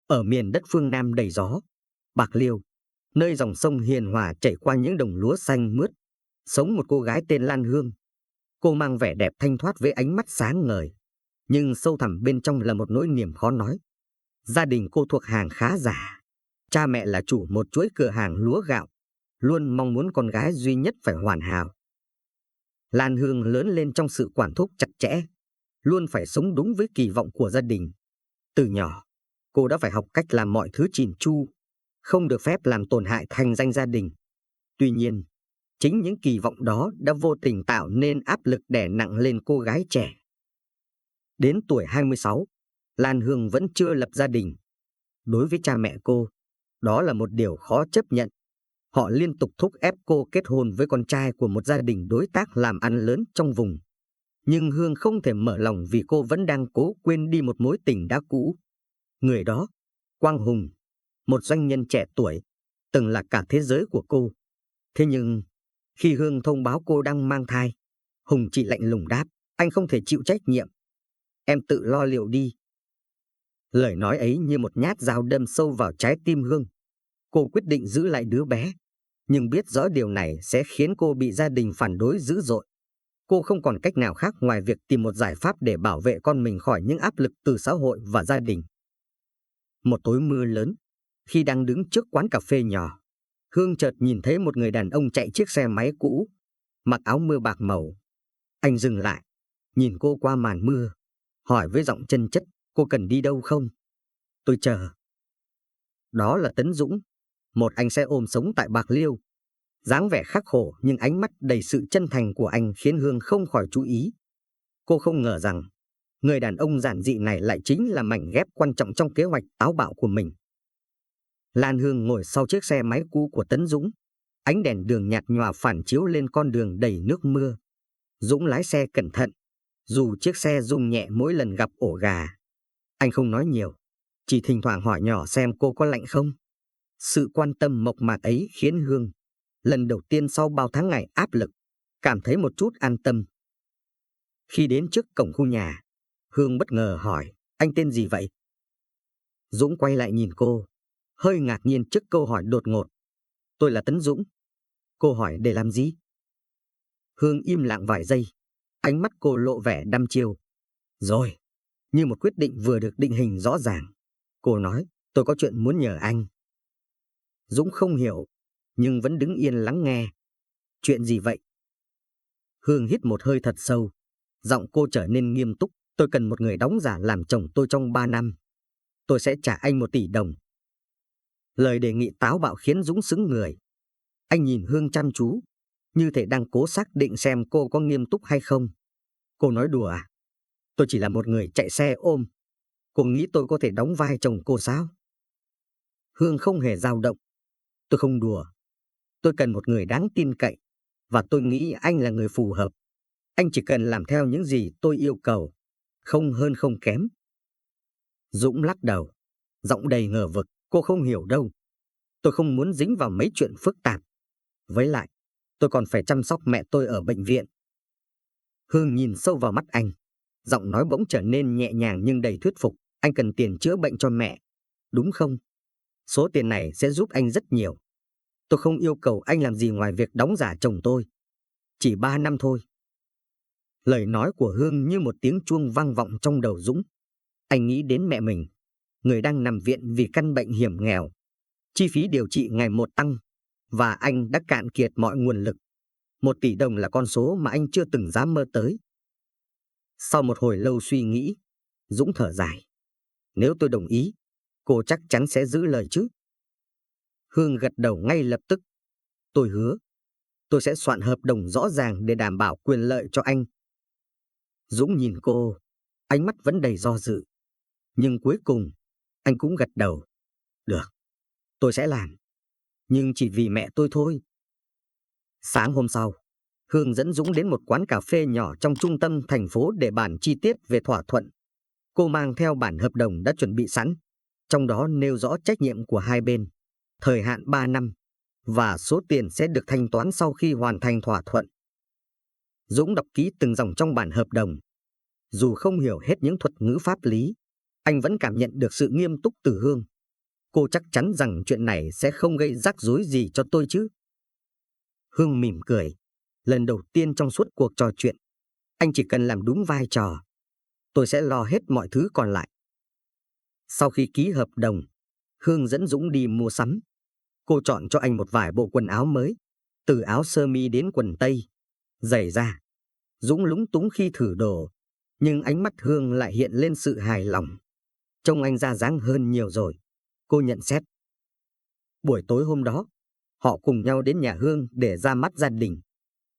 Ở miền đất phương Nam đầy gió, bạc liêu, nơi dòng sông hiền hòa chảy qua những đồng lúa xanh mướt, sống một cô gái tên Lan Hương. Cô mang vẻ đẹp thanh thoát với ánh mắt sáng ngời, nhưng sâu thẳm bên trong là một nỗi niềm khó nói. Gia đình cô thuộc hàng khá giả. Cha mẹ là chủ một chuỗi cửa hàng lúa gạo, luôn mong muốn con gái duy nhất phải hoàn hảo. Lan Hương lớn lên trong sự quản thúc chặt chẽ, luôn phải sống đúng với kỳ vọng của gia đình. Từ nhỏ, cô đã phải học cách làm mọi thứ chỉn chu, không được phép làm tổn hại thành danh gia đình. Tuy nhiên, chính những kỳ vọng đó đã vô tình tạo nên áp lực đè nặng lên cô gái trẻ. Đến tuổi 26, Lan Hương vẫn chưa lập gia đình. Đối với cha mẹ cô, đó là một điều khó chấp nhận. Họ liên tục thúc ép cô kết hôn với con trai của một gia đình đối tác làm ăn lớn trong vùng. Nhưng Hương không thể mở lòng vì cô vẫn đang cố quên đi một mối tình đã cũ. Người đó, Quang Hùng, một doanh nhân trẻ tuổi, từng là cả thế giới của cô. Thế nhưng, khi Hương thông báo cô đang mang thai, Hùng chỉ lạnh lùng đáp, anh không thể chịu trách nhiệm. Em tự lo liệu đi. Lời nói ấy như một nhát dao đâm sâu vào trái tim Hương. Cô quyết định giữ lại đứa bé, nhưng biết rõ điều này sẽ khiến cô bị gia đình phản đối dữ dội. Cô không còn cách nào khác ngoài việc tìm một giải pháp để bảo vệ con mình khỏi những áp lực từ xã hội và gia đình. Một tối mưa lớn, khi đang đứng trước quán cà phê nhỏ, Hương chợt nhìn thấy một người đàn ông chạy chiếc xe máy cũ, mặc áo mưa bạc màu. Anh dừng lại, nhìn cô qua màn mưa, hỏi với giọng chân chất, cô cần đi đâu không? Tôi chờ. Đó là Tấn Dũng, một anh xe ôm sống tại Bạc Liêu. Dáng vẻ khắc khổ nhưng ánh mắt đầy sự chân thành của anh khiến Hương không khỏi chú ý. Cô không ngờ rằng, người đàn ông giản dị này lại chính là mảnh ghép quan trọng trong kế hoạch táo bạo của mình. Lan Hương ngồi sau chiếc xe máy cũ của Tấn Dũng. Ánh đèn đường nhạt nhòa phản chiếu lên con đường đầy nước mưa. Dũng lái xe cẩn thận, dù chiếc xe rung nhẹ mỗi lần gặp ổ gà. Anh không nói nhiều, chỉ thỉnh thoảng hỏi nhỏ xem cô có lạnh không. Sự quan tâm mộc mạc ấy khiến Hương, lần đầu tiên sau bao tháng ngày áp lực, cảm thấy một chút an tâm. Khi đến trước cổng khu nhà, Hương bất ngờ hỏi, anh tên gì vậy? Dũng quay lại nhìn cô, hơi ngạc nhiên trước câu hỏi đột ngột. Tôi là Tấn Dũng. Cô hỏi để làm gì? Hương im lặng vài giây, ánh mắt cô lộ vẻ đăm chiêu. Rồi, như một quyết định vừa được định hình rõ ràng, cô nói, tôi có chuyện muốn nhờ anh. Dũng không hiểu, nhưng vẫn đứng yên lắng nghe. Chuyện gì vậy? Hương hít một hơi thật sâu, giọng cô trở nên nghiêm túc. Tôi cần một người đóng giả làm chồng tôi trong 3 năm. Tôi sẽ trả anh 1 tỷ đồng. Lời đề nghị táo bạo khiến Dũng sững người. Anh nhìn Hương chăm chú, như thể đang cố xác định xem cô có nghiêm túc hay không. Cô nói đùa à? Tôi chỉ là một người chạy xe ôm. Cô nghĩ tôi có thể đóng vai chồng cô sao? Hương không hề dao động. Tôi không đùa. Tôi cần một người đáng tin cậy, và tôi nghĩ anh là người phù hợp. Anh chỉ cần làm theo những gì tôi yêu cầu, không hơn không kém. Dũng lắc đầu, giọng đầy ngờ vực, cô không hiểu đâu. Tôi không muốn dính vào mấy chuyện phức tạp. Với lại, tôi còn phải chăm sóc mẹ tôi ở bệnh viện. Hương nhìn sâu vào mắt anh, giọng nói bỗng trở nên nhẹ nhàng nhưng đầy thuyết phục. Anh cần tiền chữa bệnh cho mẹ, đúng không? Số tiền này sẽ giúp anh rất nhiều. Tôi không yêu cầu anh làm gì ngoài việc đóng giả chồng tôi. Chỉ 3 năm thôi. Lời nói của Hương như một tiếng chuông vang vọng trong đầu Dũng. Anh nghĩ đến mẹ mình, người đang nằm viện vì căn bệnh hiểm nghèo. Chi phí điều trị ngày một tăng, và anh đã cạn kiệt mọi nguồn lực. 1 tỷ đồng là con số mà anh chưa từng dám mơ tới. Sau một hồi lâu suy nghĩ, Dũng thở dài. Nếu tôi đồng ý, cô chắc chắn sẽ giữ lời chứ? Hương gật đầu ngay lập tức. Tôi hứa, tôi sẽ soạn hợp đồng rõ ràng để đảm bảo quyền lợi cho anh. Dũng nhìn cô, ánh mắt vẫn đầy do dự. Nhưng cuối cùng, anh cũng gật đầu. Được, tôi sẽ làm. Nhưng chỉ vì mẹ tôi thôi. Sáng hôm sau, Hương dẫn Dũng đến một quán cà phê nhỏ trong trung tâm thành phố để bàn chi tiết về thỏa thuận. Cô mang theo bản hợp đồng đã chuẩn bị sẵn, trong đó nêu rõ trách nhiệm của hai bên, thời hạn 3 năm, và số tiền sẽ được thanh toán sau khi hoàn thành thỏa thuận. Dũng đọc kỹ từng dòng trong bản hợp đồng. Dù không hiểu hết những thuật ngữ pháp lý, anh vẫn cảm nhận được sự nghiêm túc từ Hương. Cô chắc chắn rằng chuyện này sẽ không gây rắc rối gì cho tôi chứ? Hương mỉm cười. Lần đầu tiên trong suốt cuộc trò chuyện, anh chỉ cần làm đúng vai trò. Tôi sẽ lo hết mọi thứ còn lại. Sau khi ký hợp đồng, Hương dẫn Dũng đi mua sắm. Cô chọn cho anh một vài bộ quần áo mới, từ áo sơ mi đến quần tây, giày da. Dũng lúng túng khi thử đồ, nhưng ánh mắt Hương lại hiện lên sự hài lòng. Trông anh ra dáng hơn nhiều rồi, cô nhận xét. Buổi tối hôm đó, họ cùng nhau đến nhà Hương để ra mắt gia đình.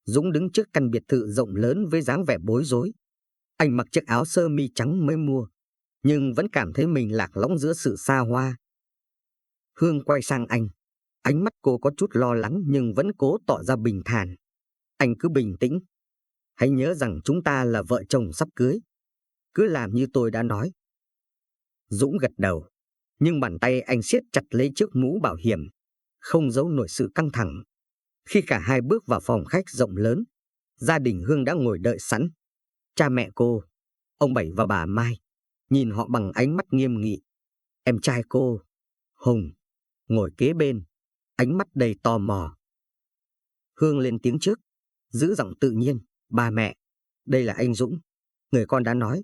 Dũng đứng trước căn biệt thự rộng lớn với dáng vẻ bối rối. Anh mặc chiếc áo sơ mi trắng mới mua, nhưng vẫn cảm thấy mình lạc lõng giữa sự xa hoa. Hương quay sang anh. Ánh mắt cô có chút lo lắng nhưng vẫn cố tỏ ra bình thản. Anh cứ bình tĩnh. Hãy nhớ rằng chúng ta là vợ chồng sắp cưới. Cứ làm như tôi đã nói. Dũng gật đầu, nhưng bàn tay anh siết chặt lấy chiếc mũ bảo hiểm, không giấu nổi sự căng thẳng. Khi cả hai bước vào phòng khách rộng lớn, gia đình Hương đã ngồi đợi sẵn. Cha mẹ cô, ông Bảy và bà Mai, nhìn họ bằng ánh mắt nghiêm nghị. Em trai cô, Hùng, ngồi kế bên, ánh mắt đầy tò mò. Hương lên tiếng trước, giữ giọng tự nhiên. Ba mẹ, đây là anh Dũng, người con đã nói.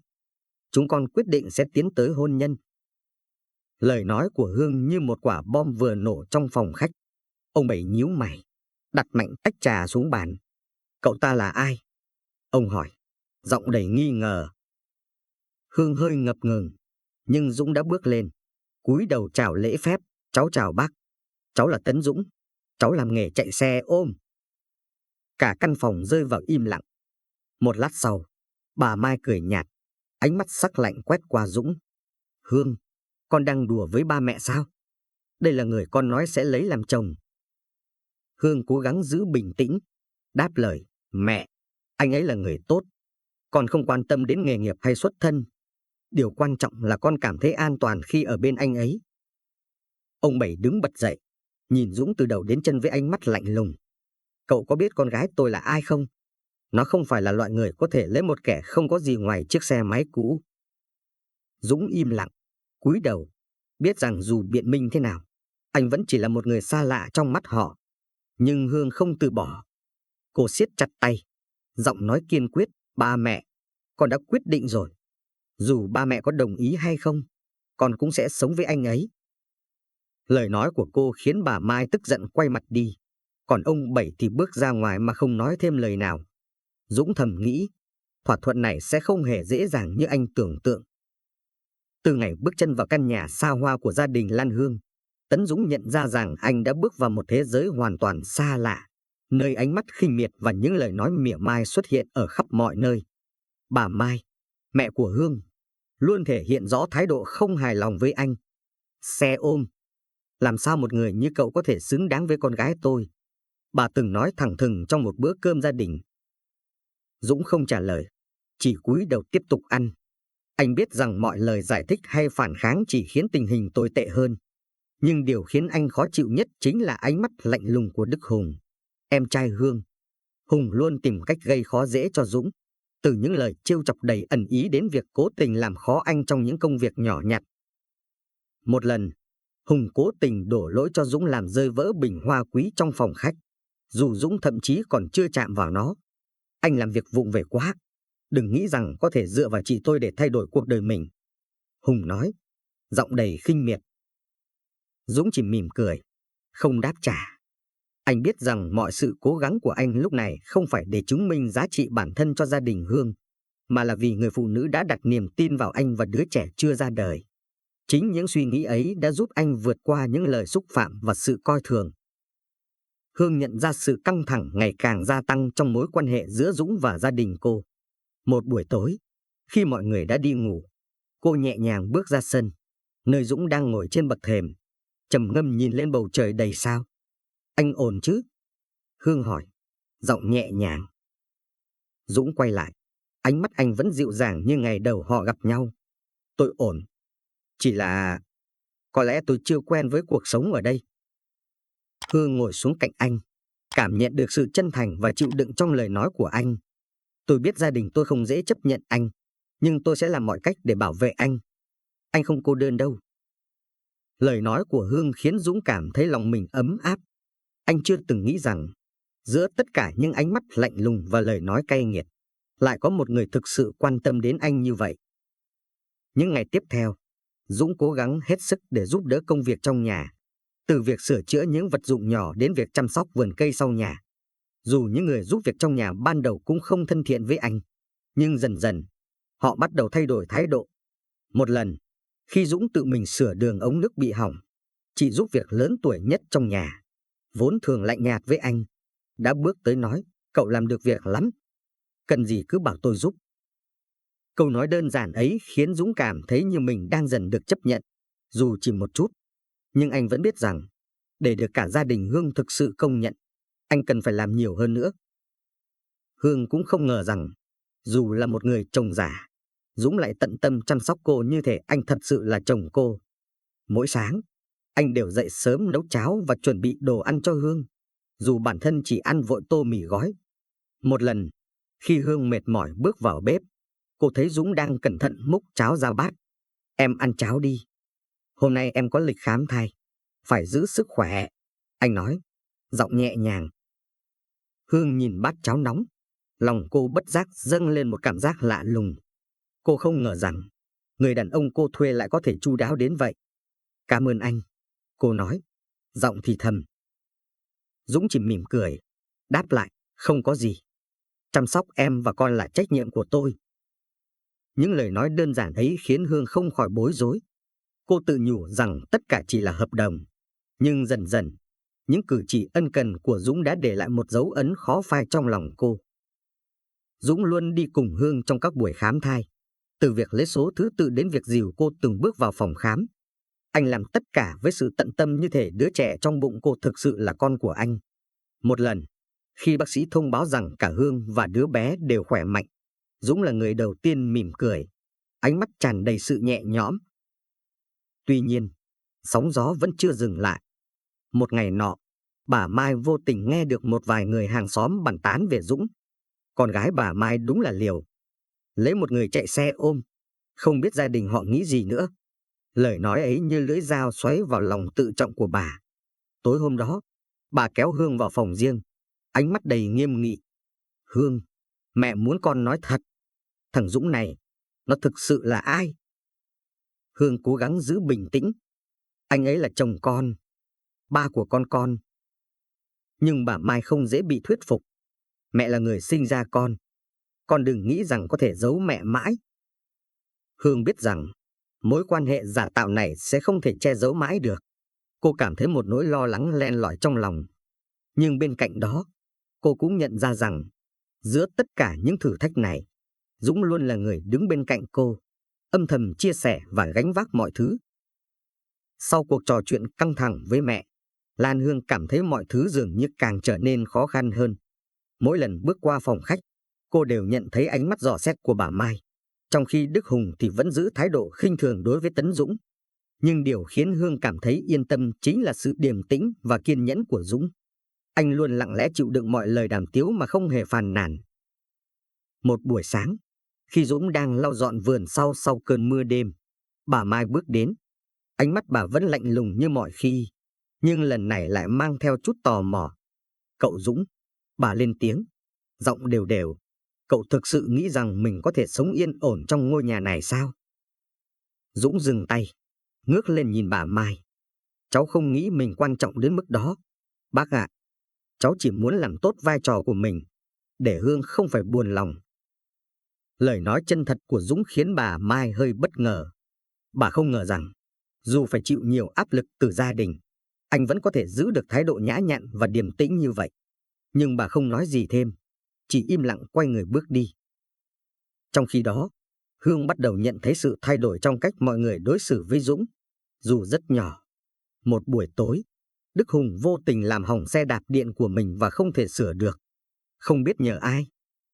Chúng con quyết định sẽ tiến tới hôn nhân. Lời nói của Hương như một quả bom vừa nổ trong phòng khách. Ông Bảy nhíu mày, đặt mạnh tách trà xuống bàn. Cậu ta là ai? Ông hỏi, giọng đầy nghi ngờ. Hương hơi ngập ngừng, nhưng Dũng đã bước lên, cúi đầu chào lễ phép. Cháu chào bác. Cháu là Tấn Dũng. Cháu làm nghề chạy xe ôm. Cả căn phòng rơi vào im lặng. Một lát sau, bà Mai cười nhạt, ánh mắt sắc lạnh quét qua Dũng. Hương, con đang đùa với ba mẹ sao? Đây là người con nói sẽ lấy làm chồng. Hương cố gắng giữ bình tĩnh, đáp lời, mẹ, anh ấy là người tốt. Con không quan tâm đến nghề nghiệp hay xuất thân. Điều quan trọng là con cảm thấy an toàn khi ở bên anh ấy. Ông Bảy đứng bật dậy, nhìn Dũng từ đầu đến chân với ánh mắt lạnh lùng. Cậu có biết con gái tôi là ai không? Nó không phải là loại người có thể lấy một kẻ không có gì ngoài chiếc xe máy cũ. Dũng im lặng, cúi đầu, biết rằng dù biện minh thế nào, anh vẫn chỉ là một người xa lạ trong mắt họ. Nhưng Hương không từ bỏ. Cô siết chặt tay, giọng nói kiên quyết, ba mẹ, con đã quyết định rồi. Dù ba mẹ có đồng ý hay không, con cũng sẽ sống với anh ấy. Lời nói của cô khiến bà Mai tức giận quay mặt đi, còn ông Bảy thì bước ra ngoài mà không nói thêm lời nào. Dũng thầm nghĩ, thỏa thuận này sẽ không hề dễ dàng như anh tưởng tượng. Từ ngày bước chân vào căn nhà xa hoa của gia đình Lan Hương, Tấn Dũng nhận ra rằng anh đã bước vào một thế giới hoàn toàn xa lạ, nơi ánh mắt khinh miệt và những lời nói mỉa mai xuất hiện ở khắp mọi nơi. Bà Mai, mẹ của Hương, luôn thể hiện rõ thái độ không hài lòng với anh. Xe ôm, làm sao một người như cậu có thể xứng đáng với con gái tôi? Bà từng nói thẳng thừng trong một bữa cơm gia đình. Dũng không trả lời, chỉ cúi đầu tiếp tục ăn. Anh biết rằng mọi lời giải thích hay phản kháng chỉ khiến tình hình tồi tệ hơn. Nhưng điều khiến anh khó chịu nhất chính là ánh mắt lạnh lùng của Đức Hùng, em trai Hương. Hùng luôn tìm cách gây khó dễ cho Dũng, từ những lời trêu chọc đầy ẩn ý đến việc cố tình làm khó anh trong những công việc nhỏ nhặt. Một lần, Hùng cố tình đổ lỗi cho Dũng làm rơi vỡ bình hoa quý trong phòng khách, dù Dũng thậm chí còn chưa chạm vào nó. Anh làm việc vụng về quá, đừng nghĩ rằng có thể dựa vào chị tôi để thay đổi cuộc đời mình. Hùng nói, giọng đầy khinh miệt. Dũng chỉ mỉm cười, không đáp trả. Anh biết rằng mọi sự cố gắng của anh lúc này không phải để chứng minh giá trị bản thân cho gia đình Hương, mà là vì người phụ nữ đã đặt niềm tin vào anh và đứa trẻ chưa ra đời. Chính những suy nghĩ ấy đã giúp anh vượt qua những lời xúc phạm và sự coi thường. Hương nhận ra sự căng thẳng ngày càng gia tăng trong mối quan hệ giữa Dũng và gia đình cô. Một buổi tối, khi mọi người đã đi ngủ, cô nhẹ nhàng bước ra sân, nơi Dũng đang ngồi trên bậc thềm, trầm ngâm nhìn lên bầu trời đầy sao. Anh ổn chứ? Hương hỏi, giọng nhẹ nhàng. Dũng quay lại, ánh mắt anh vẫn dịu dàng như ngày đầu họ gặp nhau. Tôi ổn. Chỉ là có lẽ tôi chưa quen với cuộc sống ở đây. Hương ngồi xuống cạnh anh, cảm nhận được sự chân thành và chịu đựng trong lời nói của anh. Tôi biết gia đình tôi không dễ chấp nhận anh, nhưng tôi sẽ làm mọi cách để bảo vệ anh. Anh không cô đơn đâu. Lời nói của Hương khiến Dũng cảm thấy lòng mình ấm áp. Anh chưa từng nghĩ rằng, giữa tất cả những ánh mắt lạnh lùng và lời nói cay nghiệt, lại có một người thực sự quan tâm đến anh như vậy. Những ngày tiếp theo, Dũng cố gắng hết sức để giúp đỡ công việc trong nhà, từ việc sửa chữa những vật dụng nhỏ đến việc chăm sóc vườn cây sau nhà. Dù những người giúp việc trong nhà ban đầu cũng không thân thiện với anh, nhưng dần dần, họ bắt đầu thay đổi thái độ. Một lần, khi Dũng tự mình sửa đường ống nước bị hỏng, chị giúp việc lớn tuổi nhất trong nhà, vốn thường lạnh nhạt với anh, đã bước tới nói, cậu làm được việc lắm, cần gì cứ bảo tôi giúp. Câu nói đơn giản ấy khiến Dũng cảm thấy như mình đang dần được chấp nhận, dù chỉ một chút. Nhưng anh vẫn biết rằng, để được cả gia đình Hương thực sự công nhận, anh cần phải làm nhiều hơn nữa. Hương cũng không ngờ rằng, dù là một người chồng giả, Dũng lại tận tâm chăm sóc cô như thể anh thật sự là chồng cô. Mỗi sáng, anh đều dậy sớm nấu cháo và chuẩn bị đồ ăn cho Hương, dù bản thân chỉ ăn vội tô mì gói. Một lần, khi Hương mệt mỏi bước vào bếp, cô thấy Dũng đang cẩn thận múc cháo ra bát. Em ăn cháo đi. Hôm nay em có lịch khám thai, phải giữ sức khỏe, anh nói, giọng nhẹ nhàng. Hương nhìn bát cháo nóng, lòng cô bất giác dâng lên một cảm giác lạ lùng. Cô không ngờ rằng, người đàn ông cô thuê lại có thể chu đáo đến vậy. Cảm ơn anh, cô nói, giọng thì thầm. Dũng chỉ mỉm cười, đáp lại, không có gì. Chăm sóc em và con là trách nhiệm của tôi. Những lời nói đơn giản ấy khiến Hương không khỏi bối rối. Cô tự nhủ rằng tất cả chỉ là hợp đồng. Nhưng dần dần, những cử chỉ ân cần của Dũng đã để lại một dấu ấn khó phai trong lòng cô. Dũng luôn đi cùng Hương trong các buổi khám thai. Từ việc lấy số thứ tự đến việc dìu cô từng bước vào phòng khám. Anh làm tất cả với sự tận tâm như thể đứa trẻ trong bụng cô thực sự là con của anh. Một lần, khi bác sĩ thông báo rằng cả Hương và đứa bé đều khỏe mạnh, Dũng là người đầu tiên mỉm cười, ánh mắt tràn đầy sự nhẹ nhõm. Tuy nhiên, sóng gió vẫn chưa dừng lại. Một ngày nọ, bà Mai vô tình nghe được một vài người hàng xóm bàn tán về Dũng. Con gái bà Mai đúng là liều. Lấy một người chạy xe ôm, không biết gia đình họ nghĩ gì nữa. Lời nói ấy như lưỡi dao xoáy vào lòng tự trọng của bà. Tối hôm đó, bà kéo Hương vào phòng riêng, ánh mắt đầy nghiêm nghị. Hương, mẹ muốn con nói thật. Thằng Dũng này, nó thực sự là ai? Hương cố gắng giữ bình tĩnh. Anh ấy là chồng con, ba của con. Nhưng bà Mai không dễ bị thuyết phục. Mẹ là người sinh ra con đừng nghĩ rằng có thể giấu mẹ mãi. Hương biết rằng, mối quan hệ giả tạo này sẽ không thể che giấu mãi được. Cô cảm thấy một nỗi lo lắng len lỏi trong lòng. Nhưng bên cạnh đó, cô cũng nhận ra rằng, giữa tất cả những thử thách này, Dũng luôn là người đứng bên cạnh cô, âm thầm chia sẻ và gánh vác mọi thứ. Sau cuộc trò chuyện căng thẳng với mẹ, Lan Hương cảm thấy mọi thứ dường như càng trở nên khó khăn hơn. Mỗi lần bước qua phòng khách, cô đều nhận thấy ánh mắt dò xét của bà Mai, trong khi Đức Hùng thì vẫn giữ thái độ khinh thường đối với Tấn Dũng. Nhưng điều khiến Hương cảm thấy yên tâm chính là sự điềm tĩnh và kiên nhẫn của Dũng. Anh luôn lặng lẽ chịu đựng mọi lời đàm tiếu mà không hề phàn nàn. Một buổi sáng, khi Dũng đang lau dọn vườn sau cơn mưa đêm, bà Mai bước đến. Ánh mắt bà vẫn lạnh lùng như mọi khi, nhưng lần này lại mang theo chút tò mò. Cậu Dũng, bà lên tiếng, giọng đều đều. Cậu thực sự nghĩ rằng mình có thể sống yên ổn trong ngôi nhà này sao? Dũng dừng tay, ngước lên nhìn bà Mai. Cháu không nghĩ mình quan trọng đến mức đó. Bác ạ, cháu chỉ muốn làm tốt vai trò của mình, để Hương không phải buồn lòng. Lời nói chân thật của Dũng khiến bà Mai hơi bất ngờ. Bà không ngờ rằng, dù phải chịu nhiều áp lực từ gia đình, anh vẫn có thể giữ được thái độ nhã nhặn và điềm tĩnh như vậy. Nhưng bà không nói gì thêm, chỉ im lặng quay người bước đi. Trong khi đó, Hương bắt đầu nhận thấy sự thay đổi trong cách mọi người đối xử với Dũng, dù rất nhỏ. Một buổi tối, Đức Hùng vô tình làm hỏng xe đạp điện của mình và không thể sửa được. Không biết nhờ ai,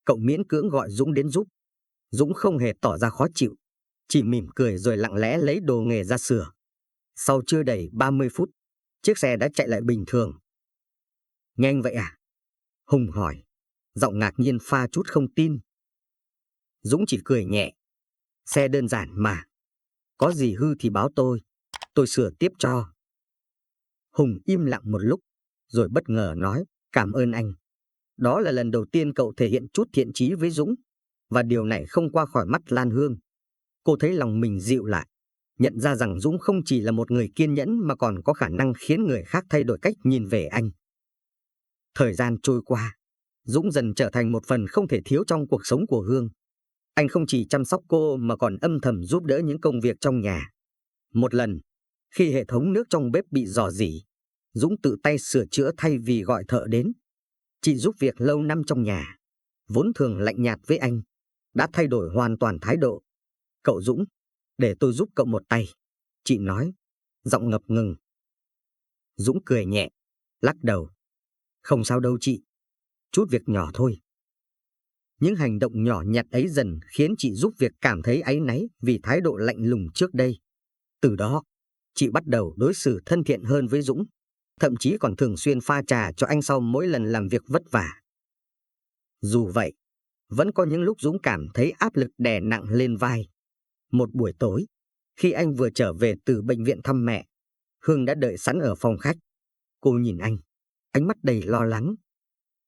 cậu miễn cưỡng gọi Dũng đến giúp. Dũng không hề tỏ ra khó chịu, chỉ mỉm cười rồi lặng lẽ lấy đồ nghề ra sửa. Sau chưa đầy 30 phút, chiếc xe đã chạy lại bình thường. Nhanh vậy à? Hùng hỏi, giọng ngạc nhiên pha chút không tin. Dũng chỉ cười nhẹ. Xe đơn giản mà. Có gì hư thì báo tôi. tôi sửa tiếp cho. Hùng im lặng một lúc, rồi bất ngờ nói, cảm ơn anh. Đó là lần đầu tiên cậu thể hiện chút thiện chí với Dũng, và điều này không qua khỏi mắt Lan Hương. Cô thấy lòng mình dịu lại, nhận ra rằng Dũng không chỉ là một người kiên nhẫn mà còn có khả năng khiến người khác thay đổi cách nhìn về anh. Thời gian trôi qua, Dũng dần trở thành một phần không thể thiếu trong cuộc sống của Hương. Anh không chỉ chăm sóc cô mà còn âm thầm giúp đỡ những công việc trong nhà. Một lần, khi hệ thống nước trong bếp bị rò rỉ, Dũng tự tay sửa chữa thay vì gọi thợ đến. Chị giúp việc lâu năm trong nhà, vốn thường lạnh nhạt với anh, đã thay đổi hoàn toàn thái độ. Cậu Dũng, để tôi giúp cậu một tay, chị nói, giọng ngập ngừng. Dũng cười nhẹ, lắc đầu. Không sao đâu chị, chút việc nhỏ thôi. Những hành động nhỏ nhặt ấy dần khiến chị giúp việc cảm thấy áy náy vì thái độ lạnh lùng trước đây. Từ đó, chị bắt đầu đối xử thân thiện hơn với Dũng, thậm chí còn thường xuyên pha trà cho anh sau mỗi lần làm việc vất vả. Dù vậy, vẫn có những lúc Dũng cảm thấy áp lực đè nặng lên vai. Một buổi tối, khi anh vừa trở về từ bệnh viện thăm mẹ, Hương đã đợi sẵn ở phòng khách. Cô nhìn anh, ánh mắt đầy lo lắng.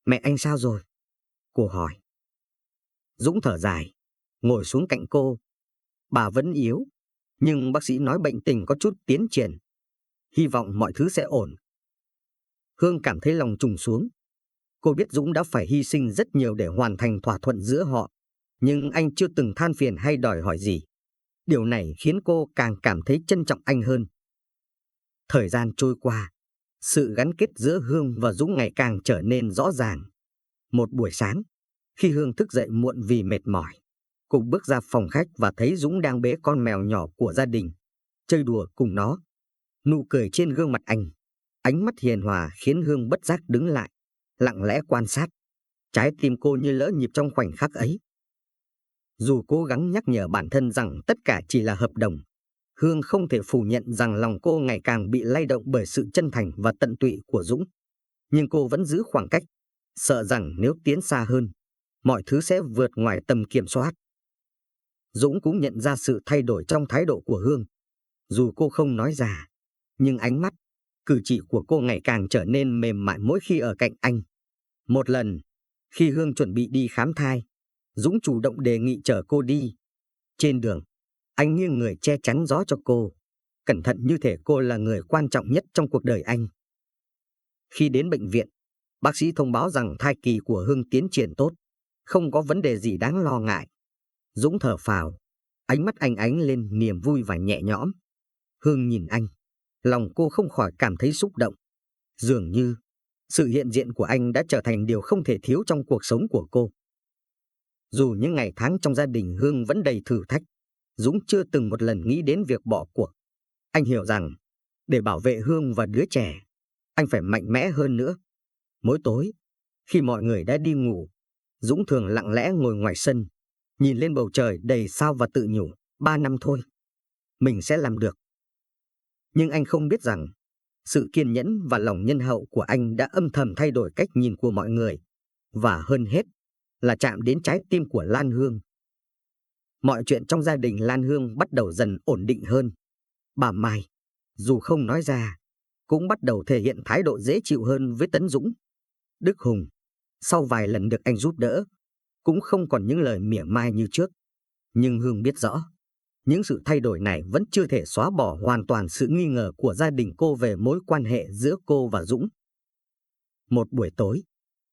Mẹ anh sao rồi? Cô hỏi. Dũng thở dài, ngồi xuống cạnh cô. Bà vẫn yếu, nhưng bác sĩ nói bệnh tình có chút tiến triển. Hy vọng mọi thứ sẽ ổn. Hương cảm thấy lòng trùng xuống. Cô biết Dũng đã phải hy sinh rất nhiều để hoàn thành thỏa thuận giữa họ, nhưng anh chưa từng than phiền hay đòi hỏi gì. Điều này khiến cô càng cảm thấy trân trọng anh hơn. Thời gian trôi qua, sự gắn kết giữa Hương và Dũng ngày càng trở nên rõ ràng. Một buổi sáng, khi Hương thức dậy muộn vì mệt mỏi, cô bước ra phòng khách và thấy Dũng đang bế con mèo nhỏ của gia đình, chơi đùa cùng nó. Nụ cười trên gương mặt anh, ánh mắt hiền hòa khiến Hương bất giác đứng lại, lặng lẽ quan sát. Trái tim cô như lỡ nhịp trong khoảnh khắc ấy. Dù cố gắng nhắc nhở bản thân rằng tất cả chỉ là hợp đồng, Hương không thể phủ nhận rằng lòng cô ngày càng bị lay động bởi sự chân thành và tận tụy của Dũng. Nhưng cô vẫn giữ khoảng cách, sợ rằng nếu tiến xa hơn, mọi thứ sẽ vượt ngoài tầm kiểm soát. Dũng cũng nhận ra sự thay đổi trong thái độ của Hương. Dù cô không nói ra, nhưng ánh mắt, cử chỉ của cô ngày càng trở nên mềm mại mỗi khi ở cạnh anh. Một lần, khi Hương chuẩn bị đi khám thai, Dũng chủ động đề nghị chở cô đi. Trên đường, anh nghiêng người che chắn gió cho cô, cẩn thận như thể cô là người quan trọng nhất trong cuộc đời anh. Khi đến bệnh viện, bác sĩ thông báo rằng thai kỳ của Hương tiến triển tốt, không có vấn đề gì đáng lo ngại. Dũng thở phào, ánh mắt anh ánh lên niềm vui và nhẹ nhõm. Hương nhìn anh, lòng cô không khỏi cảm thấy xúc động. Dường như, sự hiện diện của anh đã trở thành điều không thể thiếu trong cuộc sống của cô. Dù những ngày tháng trong gia đình Hương vẫn đầy thử thách, Dũng chưa từng một lần nghĩ đến việc bỏ cuộc. Anh hiểu rằng, để bảo vệ Hương và đứa trẻ, anh phải mạnh mẽ hơn nữa. Mỗi tối, khi mọi người đã đi ngủ, Dũng thường lặng lẽ ngồi ngoài sân, nhìn lên bầu trời đầy sao và tự nhủ, 3 năm thôi, mình sẽ làm được. Nhưng anh không biết rằng, sự kiên nhẫn và lòng nhân hậu của anh đã âm thầm thay đổi cách nhìn của mọi người, và hơn hết là chạm đến trái tim của Lan Hương. Mọi chuyện trong gia đình Lan Hương bắt đầu dần ổn định hơn. Bà Mai, dù không nói ra, cũng bắt đầu thể hiện thái độ dễ chịu hơn với Tấn Dũng. Đức Hùng, sau vài lần được anh giúp đỡ, cũng không còn những lời mỉa mai như trước. Nhưng Hương biết rõ, những sự thay đổi này vẫn chưa thể xóa bỏ hoàn toàn sự nghi ngờ của gia đình cô về mối quan hệ giữa cô và Dũng. Một buổi tối,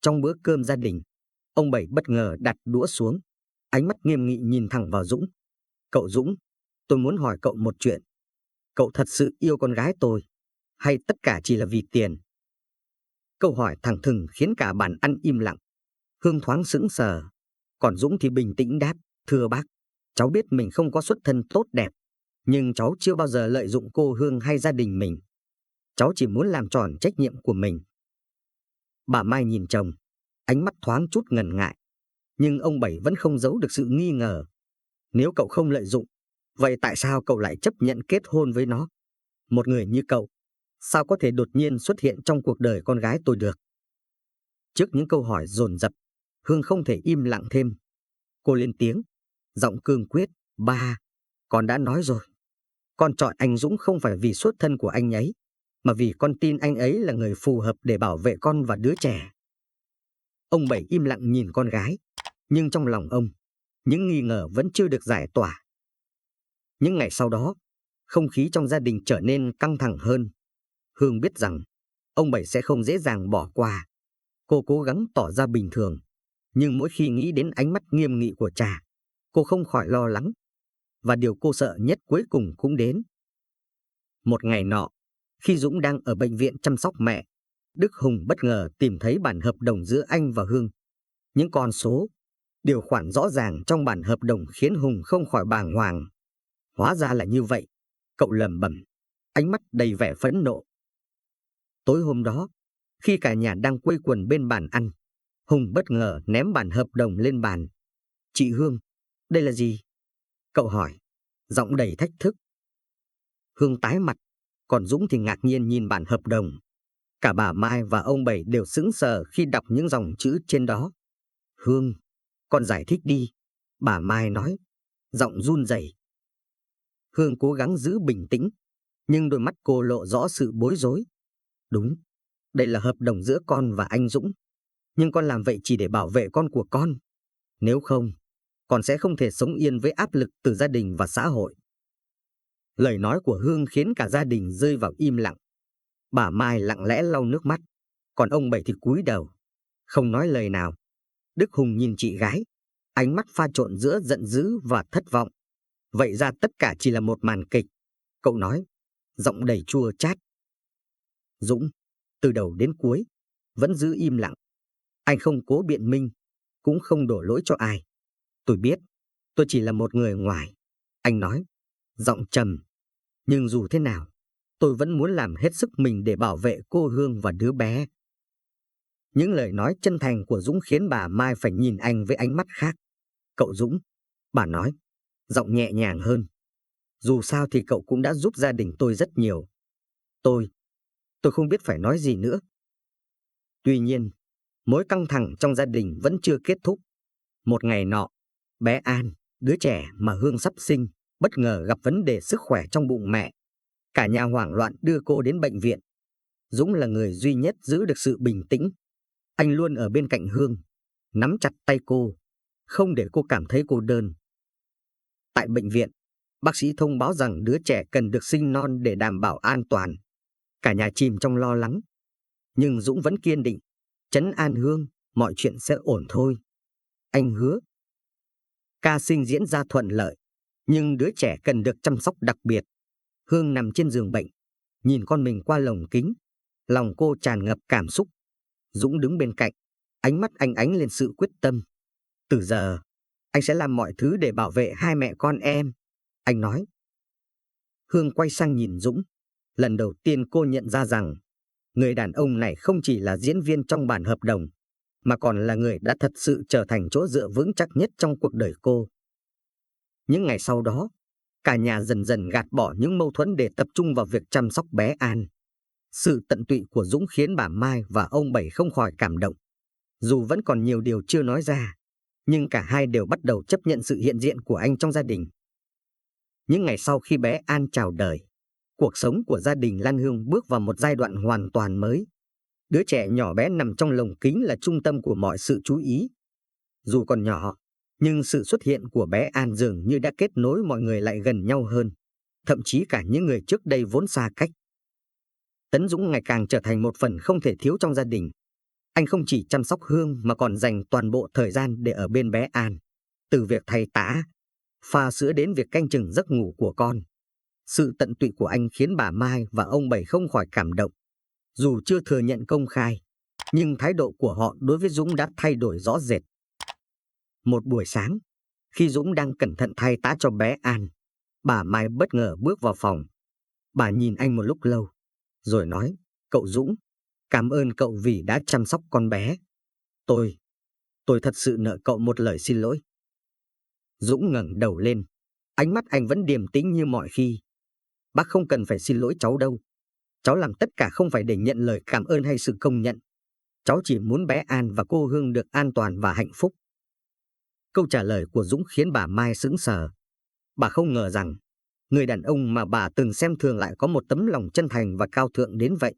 trong bữa cơm gia đình, ông Bảy bất ngờ đặt đũa xuống, ánh mắt nghiêm nghị nhìn thẳng vào Dũng. Cậu Dũng, tôi muốn hỏi cậu một chuyện. Cậu thật sự yêu con gái tôi, hay tất cả chỉ là vì tiền? Câu hỏi thẳng thừng khiến cả bàn ăn im lặng. Hương thoáng sững sờ, còn Dũng thì bình tĩnh đáp, thưa bác, cháu biết mình không có xuất thân tốt đẹp, nhưng cháu chưa bao giờ lợi dụng cô Hương hay gia đình mình. Cháu chỉ muốn làm tròn trách nhiệm của mình. Bà Mai nhìn chồng, ánh mắt thoáng chút ngần ngại, nhưng ông Bảy vẫn không giấu được sự nghi ngờ. Nếu cậu không lợi dụng, vậy tại sao cậu lại chấp nhận kết hôn với nó? Một người như cậu, sao có thể đột nhiên xuất hiện trong cuộc đời con gái tôi được? Trước những câu hỏi dồn dập, Hương không thể im lặng thêm. Cô lên tiếng, giọng cương quyết, ba, con đã nói rồi. Con chọn anh Dũng không phải vì xuất thân của anh ấy, mà vì con tin anh ấy là người phù hợp để bảo vệ con và đứa trẻ. Ông Bảy im lặng nhìn con gái, nhưng trong lòng ông, những nghi ngờ vẫn chưa được giải tỏa. Những ngày sau đó, không khí trong gia đình trở nên căng thẳng hơn. Hương biết rằng ông Bảy sẽ không dễ dàng bỏ qua. Cô cố gắng tỏ ra bình thường, nhưng mỗi khi nghĩ đến ánh mắt nghiêm nghị của cha, cô không khỏi lo lắng. Và điều cô sợ nhất cuối cùng cũng đến. Một ngày nọ, khi Dũng đang ở bệnh viện chăm sóc mẹ, Đức Hùng bất ngờ tìm thấy bản hợp đồng giữa anh và Hương. Những con số, điều khoản rõ ràng trong bản hợp đồng khiến Hùng không khỏi bàng hoàng. Hóa ra là như vậy, cậu lẩm bẩm, ánh mắt đầy vẻ phẫn nộ. Tối hôm đó, khi cả nhà đang quây quần bên bàn ăn, Hùng bất ngờ ném bản hợp đồng lên bàn. Chị Hương, đây là gì? Cậu hỏi, giọng đầy thách thức. Hương tái mặt, còn Dũng thì ngạc nhiên nhìn bản hợp đồng. Cả bà Mai và ông Bảy đều sững sờ khi đọc những dòng chữ trên đó. Hương, con giải thích đi, bà Mai nói, giọng run rẩy. Hương cố gắng giữ bình tĩnh, nhưng đôi mắt cô lộ rõ sự bối rối. Đúng, đây là hợp đồng giữa con và anh Dũng, nhưng con làm vậy chỉ để bảo vệ con của con. Nếu không, con sẽ không thể sống yên với áp lực từ gia đình và xã hội. Lời nói của Hương khiến cả gia đình rơi vào im lặng. Bà Mai lặng lẽ lau nước mắt, còn ông Bảy thì cúi đầu, không nói lời nào. Đức Hùng nhìn chị gái, ánh mắt pha trộn giữa giận dữ và thất vọng. Vậy ra tất cả chỉ là một màn kịch, cậu nói, giọng đầy chua chát. Dũng, từ đầu đến cuối, vẫn giữ im lặng. Anh không cố biện minh, cũng không đổ lỗi cho ai. Tôi biết, tôi chỉ là một người ngoài, anh nói, giọng trầm. Nhưng dù thế nào, tôi vẫn muốn làm hết sức mình để bảo vệ cô Hương và đứa bé. Những lời nói chân thành của Dũng khiến bà Mai phải nhìn anh với ánh mắt khác. Cậu Dũng, bà nói, giọng nhẹ nhàng hơn. Dù sao thì cậu cũng đã giúp gia đình tôi rất nhiều. Tôi không biết phải nói gì nữa. Tuy nhiên, mối căng thẳng trong gia đình vẫn chưa kết thúc. Một ngày nọ, bé An, đứa trẻ mà Hương sắp sinh, bất ngờ gặp vấn đề sức khỏe trong bụng mẹ. Cả nhà hoảng loạn đưa cô đến bệnh viện. Dũng là người duy nhất giữ được sự bình tĩnh. Anh luôn ở bên cạnh Hương, nắm chặt tay cô, không để cô cảm thấy cô đơn. Tại bệnh viện, bác sĩ thông báo rằng đứa trẻ cần được sinh non để đảm bảo an toàn. Cả nhà chìm trong lo lắng. Nhưng Dũng vẫn kiên định, trấn an Hương, mọi chuyện sẽ ổn thôi. Anh hứa. Ca sinh diễn ra thuận lợi, nhưng đứa trẻ cần được chăm sóc đặc biệt. Hương nằm trên giường bệnh, nhìn con mình qua lồng kính. Lòng cô tràn ngập cảm xúc. Dũng đứng bên cạnh, ánh mắt anh ánh lên sự quyết tâm. Từ giờ, anh sẽ làm mọi thứ để bảo vệ hai mẹ con em, anh nói. Hương quay sang nhìn Dũng. Lần đầu tiên cô nhận ra rằng, người đàn ông này không chỉ là diễn viên trong bản hợp đồng, mà còn là người đã thật sự trở thành chỗ dựa vững chắc nhất trong cuộc đời cô. Những ngày sau đó, cả nhà dần dần gạt bỏ những mâu thuẫn để tập trung vào việc chăm sóc bé An. Sự tận tụy của Dũng khiến bà Mai và ông Bảy không khỏi cảm động. Dù vẫn còn nhiều điều chưa nói ra, nhưng cả hai đều bắt đầu chấp nhận sự hiện diện của anh trong gia đình. Những ngày sau khi bé An chào đời, cuộc sống của gia đình Lan Hương bước vào một giai đoạn hoàn toàn mới. Đứa trẻ nhỏ bé nằm trong lồng kính là trung tâm của mọi sự chú ý. Dù còn nhỏ, nhưng sự xuất hiện của bé An dường như đã kết nối mọi người lại gần nhau hơn, thậm chí cả những người trước đây vốn xa cách. Tấn Dũng ngày càng trở thành một phần không thể thiếu trong gia đình. Anh không chỉ chăm sóc Hương mà còn dành toàn bộ thời gian để ở bên bé An. Từ việc thay tã, pha sữa đến việc canh chừng giấc ngủ của con. Sự tận tụy của anh khiến bà Mai và ông Bảy không khỏi cảm động. Dù chưa thừa nhận công khai, nhưng thái độ của họ đối với Dũng đã thay đổi rõ rệt. Một buổi sáng, khi Dũng đang cẩn thận thay tã cho bé An, bà Mai bất ngờ bước vào phòng. Bà nhìn anh một lúc lâu, rồi nói, cậu Dũng, cảm ơn cậu vì đã chăm sóc con bé. Tôi thật sự nợ cậu một lời xin lỗi. Dũng ngẩng đầu lên, ánh mắt anh vẫn điềm tĩnh như mọi khi. Bác không cần phải xin lỗi cháu đâu. Cháu làm tất cả không phải để nhận lời cảm ơn hay sự công nhận. Cháu chỉ muốn bé An và cô Hương được an toàn và hạnh phúc. Câu trả lời của Dũng khiến bà Mai sững sờ. Bà không ngờ rằng Người đàn ông mà bà từng xem thường lại có một tấm lòng chân thành và cao thượng đến vậy.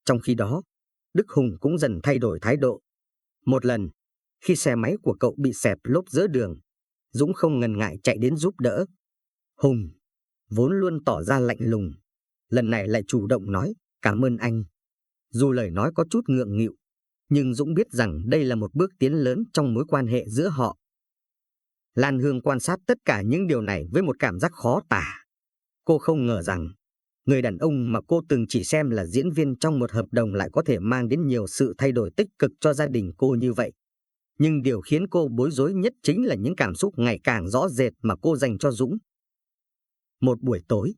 Trong khi đó, Đức Hùng cũng dần thay đổi thái độ. Một lần, khi xe máy của cậu bị xẹp lốp giữa đường, Dũng không ngần ngại chạy đến giúp đỡ. Hùng, vốn luôn tỏ ra lạnh lùng, lần này lại chủ động nói, cảm ơn anh. Dù lời nói có chút ngượng nghịu, nhưng Dũng biết rằng đây là một bước tiến lớn trong mối quan hệ giữa họ. Lan Hương quan sát tất cả những điều này với một cảm giác khó tả. Cô không ngờ rằng, người đàn ông mà cô từng chỉ xem là diễn viên trong một hợp đồng lại có thể mang đến nhiều sự thay đổi tích cực cho gia đình cô như vậy. Nhưng điều khiến cô bối rối nhất chính là những cảm xúc ngày càng rõ rệt mà cô dành cho Dũng. Một buổi tối,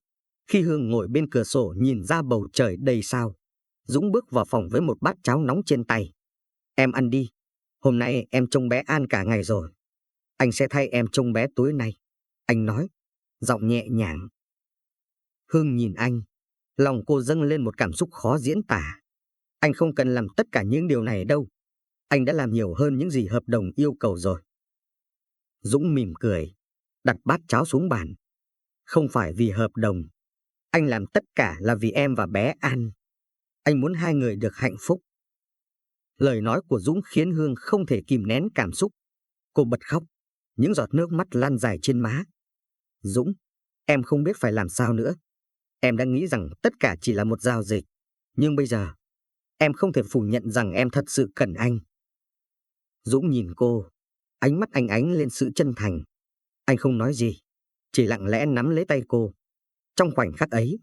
khi Hương ngồi bên cửa sổ nhìn ra bầu trời đầy sao, Dũng bước vào phòng với một bát cháo nóng trên tay. Em ăn đi, hôm nay em trông bé An cả ngày rồi. Anh sẽ thay em trông bé tối nay, anh nói, giọng nhẹ nhàng. Hương nhìn anh, lòng cô dâng lên một cảm xúc khó diễn tả. Anh không cần làm tất cả những điều này đâu. Anh đã làm nhiều hơn những gì hợp đồng yêu cầu rồi. Dũng mỉm cười, đặt bát cháo xuống bàn. Không phải vì hợp đồng. Anh làm tất cả là vì em và bé An. Anh muốn hai người được hạnh phúc. Lời nói của Dũng khiến Hương không thể kìm nén cảm xúc. Cô bật khóc, những giọt nước mắt lan dài trên má. Dũng, em không biết phải làm sao nữa. Em đã nghĩ rằng tất cả chỉ là một giao dịch. Nhưng bây giờ, em không thể phủ nhận rằng em thật sự cần anh. Dũng nhìn cô, ánh mắt anh ánh lên sự chân thành. Anh không nói gì, chỉ lặng lẽ nắm lấy tay cô. Trong khoảnh khắc ấy,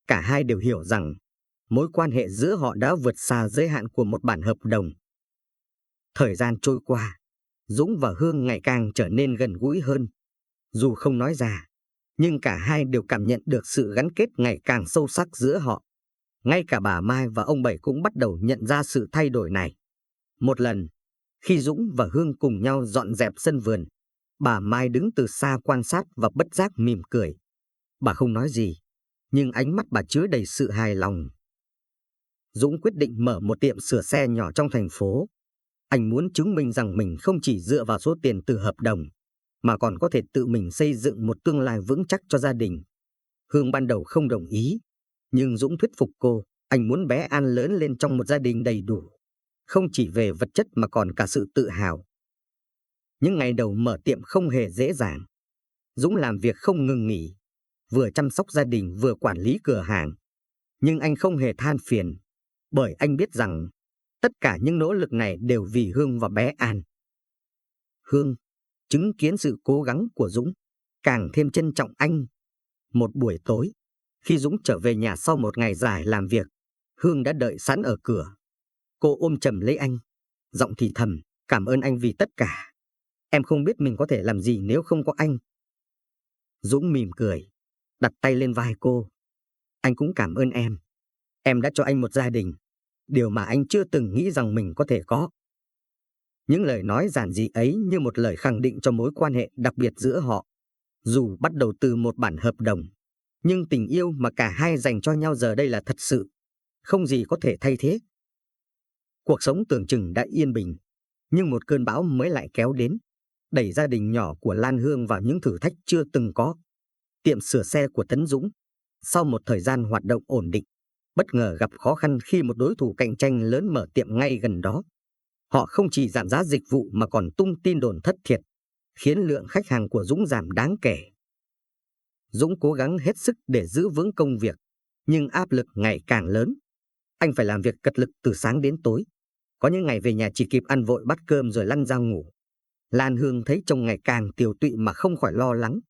cả hai đều hiểu rằng mối quan hệ giữa họ đã vượt xa giới hạn của một bản hợp đồng. Thời gian trôi qua, Dũng và Hương ngày càng trở nên gần gũi hơn. Dù không nói ra, nhưng cả hai đều cảm nhận được sự gắn kết ngày càng sâu sắc giữa họ. Ngay cả bà Mai và ông Bảy cũng bắt đầu nhận ra sự thay đổi này. Một lần, khi Dũng và Hương cùng nhau dọn dẹp sân vườn, bà Mai đứng từ xa quan sát và bất giác mỉm cười. Bà không nói gì, nhưng ánh mắt bà chứa đầy sự hài lòng. Dũng quyết định mở một tiệm sửa xe nhỏ trong thành phố. Anh muốn chứng minh rằng mình không chỉ dựa vào số tiền từ hợp đồng, mà còn có thể tự mình xây dựng một tương lai vững chắc cho gia đình. Hương ban đầu không đồng ý, nhưng Dũng thuyết phục cô, anh muốn bé An lớn lên trong một gia đình đầy đủ, không chỉ về vật chất mà còn cả sự tự hào. Những ngày đầu mở tiệm không hề dễ dàng. Dũng làm việc không ngừng nghỉ, vừa chăm sóc gia đình vừa quản lý cửa hàng. Nhưng anh không hề than phiền, bởi anh biết rằng tất cả những nỗ lực này đều vì Hương và bé An. Hương chứng kiến sự cố gắng của Dũng, càng thêm trân trọng anh. Một buổi tối, khi Dũng trở về nhà sau một ngày dài làm việc, Hương đã đợi sẵn ở cửa. Cô ôm chầm lấy anh, giọng thì thầm, cảm ơn anh vì tất cả. Em không biết mình có thể làm gì nếu không có anh. Dũng mỉm cười, đặt tay lên vai cô. Anh cũng cảm ơn em. Em đã cho anh một gia đình, điều mà anh chưa từng nghĩ rằng mình có thể có. Những lời nói giản dị ấy như một lời khẳng định cho mối quan hệ đặc biệt giữa họ. Dù bắt đầu từ một bản hợp đồng, nhưng tình yêu mà cả hai dành cho nhau giờ đây là thật sự, không gì có thể thay thế. Cuộc sống tưởng chừng đã yên bình, nhưng một cơn bão mới lại kéo đến, đẩy gia đình nhỏ của Lan Hương vào những thử thách chưa từng có. Tiệm sửa xe của Tấn Dũng, sau một thời gian hoạt động ổn định, bất ngờ gặp khó khăn khi một đối thủ cạnh tranh lớn mở tiệm ngay gần đó. Họ không chỉ giảm giá dịch vụ mà còn tung tin đồn thất thiệt, khiến lượng khách hàng của Dũng giảm đáng kể. Dũng cố gắng hết sức để giữ vững công việc, nhưng áp lực ngày càng lớn. Anh phải làm việc cật lực từ sáng đến tối. Có những ngày về nhà chỉ kịp ăn vội bát cơm rồi lăn ra ngủ. Lan Hương thấy chồng ngày càng tiều tụy mà không khỏi lo lắng.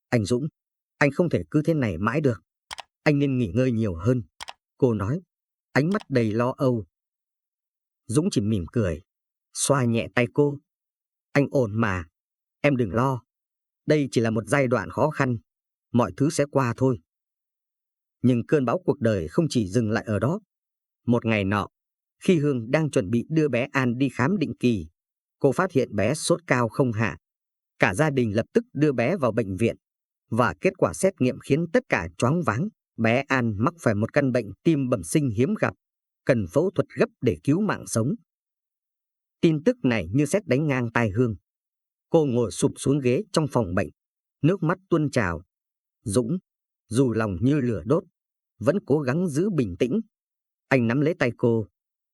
Anh Dũng, anh không thể cứ thế này mãi được. Anh nên nghỉ ngơi nhiều hơn, cô nói, ánh mắt đầy lo âu. Dũng chỉ mỉm cười, xoa nhẹ tay cô. Anh ổn mà, em đừng lo. Đây chỉ là một giai đoạn khó khăn, mọi thứ sẽ qua thôi. Nhưng cơn bão cuộc đời không chỉ dừng lại ở đó. Một ngày nọ, khi Hương đang chuẩn bị đưa bé An đi khám định kỳ, cô phát hiện bé sốt cao không hạ. Cả gia đình lập tức đưa bé vào bệnh viện, và kết quả xét nghiệm khiến tất cả choáng váng. Bé An mắc phải một căn bệnh tim bẩm sinh hiếm gặp, cần phẫu thuật gấp để cứu mạng sống. Tin tức này như sét đánh ngang tai Hương. Cô ngồi sụp xuống ghế trong phòng bệnh, nước mắt tuôn trào. Dũng, dù lòng như lửa đốt, vẫn cố gắng giữ bình tĩnh. Anh nắm lấy tay cô,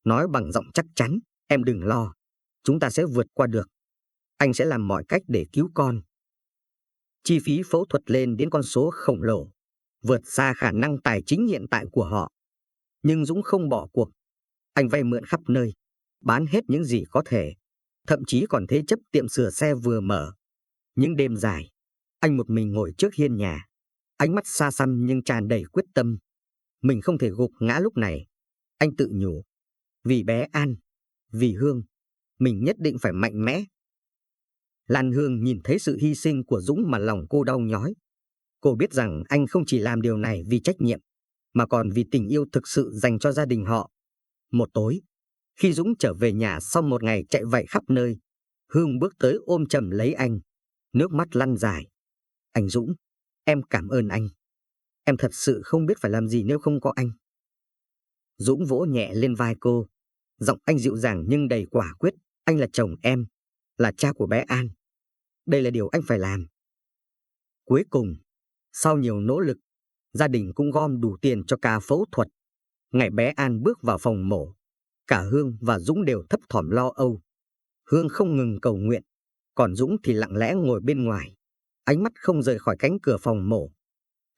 nói bằng giọng chắc chắn, em đừng lo, chúng ta sẽ vượt qua được. Anh sẽ làm mọi cách để cứu con. Chi phí phẫu thuật lên đến con số khổng lồ, vượt xa khả năng tài chính hiện tại của họ. Nhưng Dũng không bỏ cuộc. Anh vay mượn khắp nơi, bán hết những gì có thể, thậm chí còn thế chấp tiệm sửa xe vừa mở. Những đêm dài, anh một mình ngồi trước hiên nhà, ánh mắt xa xăm nhưng tràn đầy quyết tâm. Mình không thể gục ngã lúc này. Anh tự nhủ, vì bé An, vì Hương, mình nhất định phải mạnh mẽ. Lan Hương nhìn thấy sự hy sinh của Dũng mà lòng cô đau nhói. Cô biết rằng anh không chỉ làm điều này vì trách nhiệm, mà còn vì tình yêu thực sự dành cho gia đình họ. Một tối, khi Dũng trở về nhà sau một ngày chạy vạy khắp nơi, Hương bước tới ôm chầm lấy anh, nước mắt lăn dài. Anh Dũng, em cảm ơn anh. Em thật sự không biết phải làm gì nếu không có anh. Dũng vỗ nhẹ lên vai cô, giọng anh dịu dàng nhưng đầy quả quyết. Anh là chồng em, là cha của bé An. Đây là điều anh phải làm. Cuối cùng, sau nhiều nỗ lực, gia đình cũng gom đủ tiền cho ca phẫu thuật. Ngày bé An bước vào phòng mổ, cả Hương và Dũng đều thấp thỏm lo âu. Hương không ngừng cầu nguyện, còn Dũng thì lặng lẽ ngồi bên ngoài, ánh mắt không rời khỏi cánh cửa phòng mổ.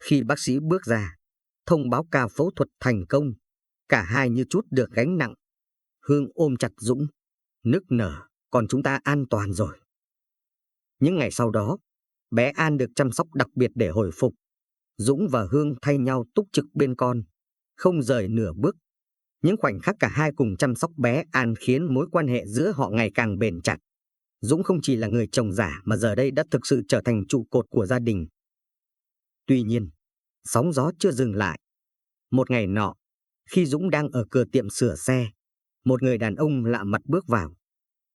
Khi bác sĩ bước ra, thông báo ca phẫu thuật thành công, cả hai như trút được gánh nặng. Hương ôm chặt Dũng, nức nở, còn chúng ta an toàn rồi. Những ngày sau đó, bé An được chăm sóc đặc biệt để hồi phục. Dũng và Hương thay nhau túc trực bên con, không rời nửa bước. Những khoảnh khắc cả hai cùng chăm sóc bé An khiến mối quan hệ giữa họ ngày càng bền chặt. Dũng không chỉ là người chồng giả mà giờ đây đã thực sự trở thành trụ cột của gia đình. Tuy nhiên, sóng gió chưa dừng lại. Một ngày nọ, khi Dũng đang ở cửa tiệm sửa xe, một người đàn ông lạ mặt bước vào.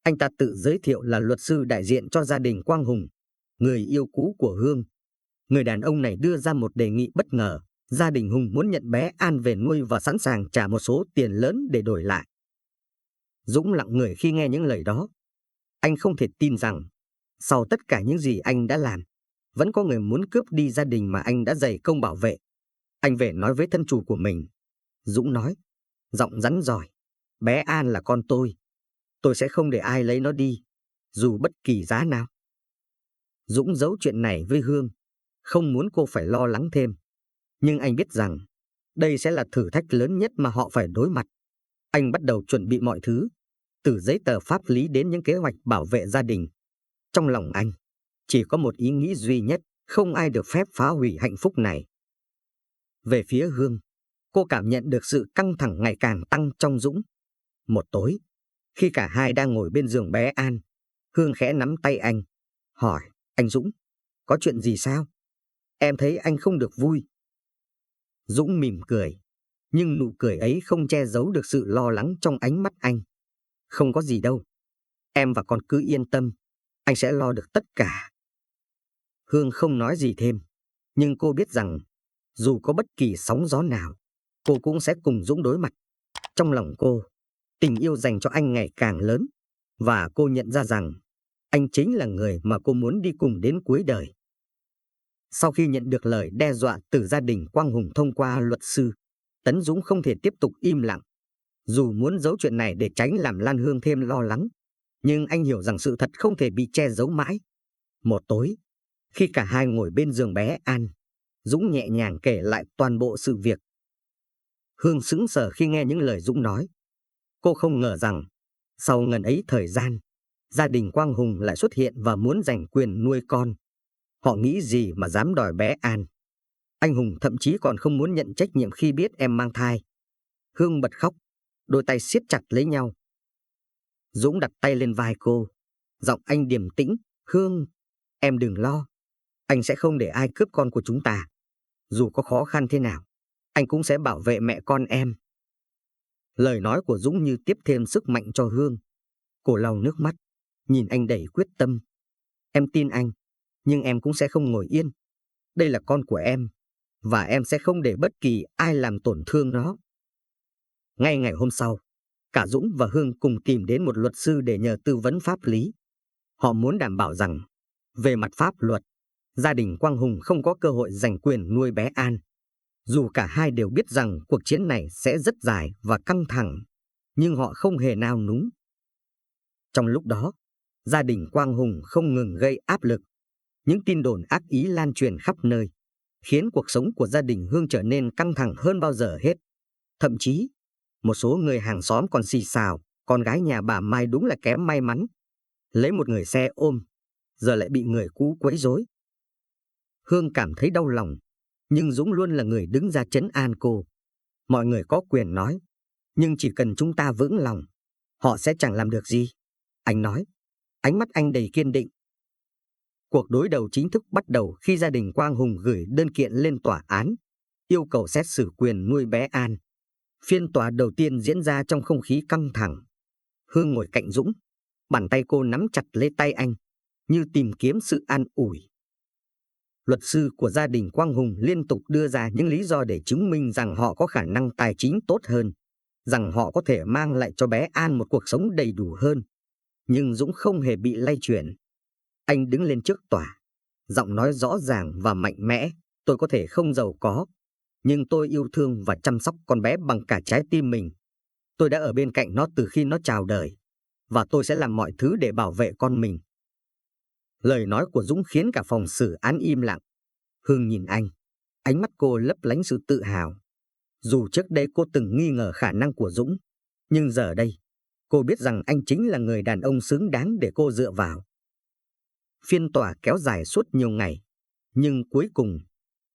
Anh ta tự giới thiệu là luật sư đại diện cho gia đình Quang Hùng, người yêu cũ của Hương. Người đàn ông này đưa ra một đề nghị bất ngờ. Gia đình Hùng muốn nhận bé An về nuôi và sẵn sàng trả một số tiền lớn để đổi lại. Dũng lặng người khi nghe những lời đó. Anh không thể tin rằng, sau tất cả những gì anh đã làm, vẫn có người muốn cướp đi gia đình mà anh đã dày công bảo vệ. Anh về nói với thân chủ của mình. Dũng nói, giọng rắn rỏi, bé An là con tôi sẽ không để ai lấy nó đi, dù bất kỳ giá nào. Dũng giấu chuyện này với Hương, không muốn cô phải lo lắng thêm. Nhưng anh biết rằng, đây sẽ là thử thách lớn nhất mà họ phải đối mặt. Anh bắt đầu chuẩn bị mọi thứ, từ giấy tờ pháp lý đến những kế hoạch bảo vệ gia đình. Trong lòng anh, chỉ có một ý nghĩ duy nhất, không ai được phép phá hủy hạnh phúc này. Về phía Hương, cô cảm nhận được sự căng thẳng ngày càng tăng trong Dũng. Một tối, khi cả hai đang ngồi bên giường bé An, Hương khẽ nắm tay anh, hỏi, anh Dũng, có chuyện gì sao? Em thấy anh không được vui. Dũng mỉm cười, nhưng nụ cười ấy không che giấu được sự lo lắng trong ánh mắt anh. Không có gì đâu, em và con cứ yên tâm, anh sẽ lo được tất cả. Hương không nói gì thêm, nhưng cô biết rằng, dù có bất kỳ sóng gió nào, cô cũng sẽ cùng Dũng đối mặt. Trong lòng cô, tình yêu dành cho anh ngày càng lớn, và cô nhận ra rằng, anh chính là người mà cô muốn đi cùng đến cuối đời. Sau khi nhận được lời đe dọa từ gia đình Quang Hùng thông qua luật sư, Tấn Dũng không thể tiếp tục im lặng. Dù muốn giấu chuyện này để tránh làm Lan Hương thêm lo lắng, nhưng anh hiểu rằng sự thật không thể bị che giấu mãi. Một tối, khi cả hai ngồi bên giường bé An, Dũng nhẹ nhàng kể lại toàn bộ sự việc. Hương sững sờ khi nghe những lời Dũng nói. Cô không ngờ rằng, sau ngần ấy thời gian, gia đình Quang Hùng lại xuất hiện và muốn giành quyền nuôi con. Họ nghĩ gì mà dám đòi bé An? Anh Hùng thậm chí còn không muốn nhận trách nhiệm khi biết em mang thai. Hương bật khóc, đôi tay siết chặt lấy nhau. Dũng đặt tay lên vai cô, giọng anh điềm tĩnh, Hương, em đừng lo, anh sẽ không để ai cướp con của chúng ta. Dù có khó khăn thế nào, anh cũng sẽ bảo vệ mẹ con em. Lời nói của Dũng như tiếp thêm sức mạnh cho Hương. Cô lau nước mắt, nhìn anh đầy quyết tâm. Em tin anh, nhưng em cũng sẽ không ngồi yên. Đây là con của em, và em sẽ không để bất kỳ ai làm tổn thương nó. Ngay ngày hôm sau, cả Dũng và Hương cùng tìm đến một luật sư để nhờ tư vấn pháp lý. Họ muốn đảm bảo rằng, về mặt pháp luật, Gia đình Quang Hùng không có cơ hội giành quyền nuôi bé An. Dù cả hai đều biết rằng cuộc chiến này sẽ rất dài và căng thẳng, nhưng họ không hề nao núng. Trong lúc đó, gia đình Quang Hùng không ngừng gây áp lực. Những tin đồn ác ý lan truyền khắp nơi, khiến cuộc sống của gia đình Hương trở nên căng thẳng hơn bao giờ hết. Thậm chí, một số người hàng xóm còn xì xào, con gái nhà bà Mai đúng là kém may mắn. Lấy một người xe ôm, giờ lại bị người cũ quấy rối. Hương cảm thấy đau lòng, nhưng Dũng luôn là người đứng ra trấn an cô. Mọi người có quyền nói, nhưng chỉ cần chúng ta vững lòng, họ sẽ chẳng làm được gì. Anh nói, ánh mắt anh đầy kiên định. Cuộc đối đầu chính thức bắt đầu khi gia đình Quang Hùng gửi đơn kiện lên tòa án, yêu cầu xét xử quyền nuôi bé An. Phiên tòa đầu tiên diễn ra trong không khí căng thẳng. Hương ngồi cạnh Dũng, bàn tay cô nắm chặt lấy tay anh, như tìm kiếm sự an ủi. Luật sư của gia đình Quang Hùng liên tục đưa ra những lý do để chứng minh rằng họ có khả năng tài chính tốt hơn, rằng họ có thể mang lại cho bé An một cuộc sống đầy đủ hơn. Nhưng Dũng không hề bị lay chuyển. Anh đứng lên trước tòa, giọng nói rõ ràng và mạnh mẽ, tôi có thể không giàu có, nhưng tôi yêu thương và chăm sóc con bé bằng cả trái tim mình. Tôi đã ở bên cạnh nó từ khi nó chào đời, và tôi sẽ làm mọi thứ để bảo vệ con mình. Lời nói của Dũng khiến cả phòng xử án im lặng. Hương nhìn anh, ánh mắt cô lấp lánh sự tự hào. Dù trước đây cô từng nghi ngờ khả năng của Dũng, nhưng giờ đây, cô biết rằng anh chính là người đàn ông xứng đáng để cô dựa vào. Phiên tòa kéo dài suốt nhiều ngày, nhưng cuối cùng,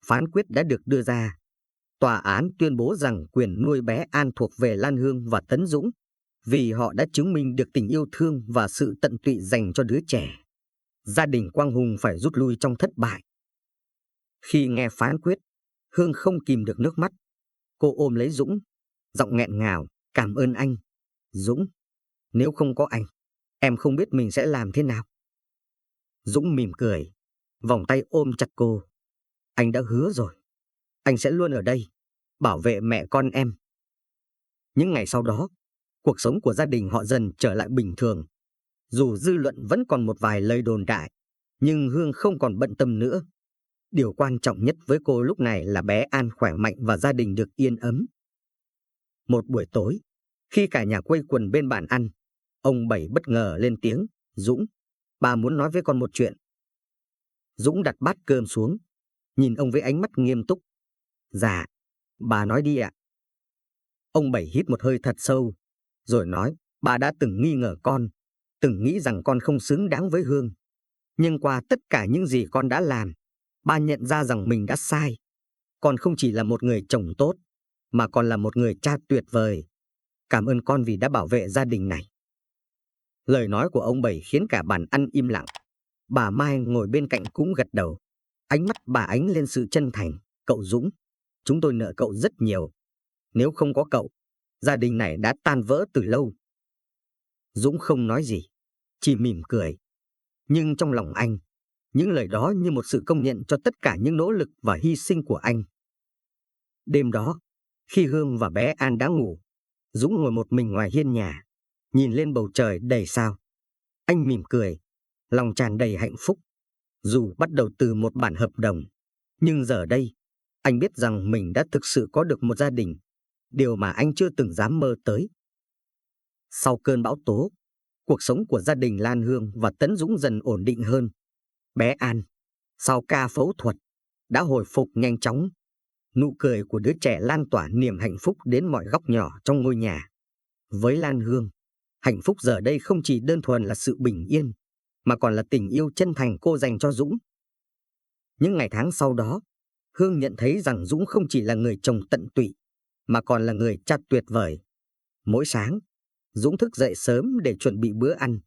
phán quyết đã được đưa ra. Tòa án tuyên bố rằng quyền nuôi bé An thuộc về Lan Hương và Tấn Dũng, vì họ đã chứng minh được tình yêu thương và sự tận tụy dành cho đứa trẻ. Gia đình Quang Hùng phải rút lui trong thất bại. Khi nghe phán quyết, Hương không kìm được nước mắt. Cô ôm lấy Dũng, giọng nghẹn ngào, cảm ơn anh. Dũng, nếu không có anh, em không biết mình sẽ làm thế nào. Dũng mỉm cười, vòng tay ôm chặt cô. Anh đã hứa rồi, anh sẽ luôn ở đây, bảo vệ mẹ con em. Những ngày sau đó, cuộc sống của gia đình họ dần trở lại bình thường. Dù dư luận vẫn còn một vài lời đồn đại, nhưng Hương không còn bận tâm nữa. Điều quan trọng nhất với cô lúc này là bé An khỏe mạnh và gia đình được yên ấm. Một buổi tối, khi cả nhà quây quần bên bàn ăn, ông Bảy bất ngờ lên tiếng, Dũng, bà muốn nói với con một chuyện. Dũng đặt bát cơm xuống, nhìn ông với ánh mắt nghiêm túc. Dạ, bà nói đi ạ. Ông Bảy hít một hơi thật sâu, rồi nói, bà đã từng nghi ngờ con, từng nghĩ rằng con không xứng đáng với Hương. Nhưng qua tất cả những gì con đã làm, bà nhận ra rằng mình đã sai. Con không chỉ là một người chồng tốt, mà còn là một người cha tuyệt vời. Cảm ơn con vì đã bảo vệ gia đình này. Lời nói của ông Bảy khiến cả bàn ăn im lặng. Bà Mai ngồi bên cạnh cũng gật đầu. Ánh mắt bà ánh lên sự chân thành. Cậu Dũng, chúng tôi nợ cậu rất nhiều. Nếu không có cậu, gia đình này đã tan vỡ từ lâu. Dũng không nói gì, chỉ mỉm cười. Nhưng trong lòng anh, những lời đó như một sự công nhận cho tất cả những nỗ lực và hy sinh của anh. Đêm đó, khi Hương và bé An đã ngủ, Dũng ngồi một mình ngoài hiên nhà, nhìn lên bầu trời đầy sao. Anh mỉm cười, lòng tràn đầy hạnh phúc. Dù bắt đầu từ một bản hợp đồng, nhưng giờ đây, anh biết rằng mình đã thực sự có được một gia đình, điều mà anh chưa từng dám mơ tới. Sau cơn bão tố, cuộc sống của gia đình Lan Hương và Tấn Dũng dần ổn định hơn. Bé An, sau ca phẫu thuật, đã hồi phục nhanh chóng. Nụ cười của đứa trẻ lan tỏa niềm hạnh phúc đến mọi góc nhỏ trong ngôi nhà. Với Lan Hương, hạnh phúc giờ đây không chỉ đơn thuần là sự bình yên, mà còn là tình yêu chân thành cô dành cho Dũng. Những ngày tháng sau đó, Hương nhận thấy rằng Dũng không chỉ là người chồng tận tụy, mà còn là người cha tuyệt vời. Mỗi sáng, Dũng thức dậy sớm để chuẩn bị bữa ăn,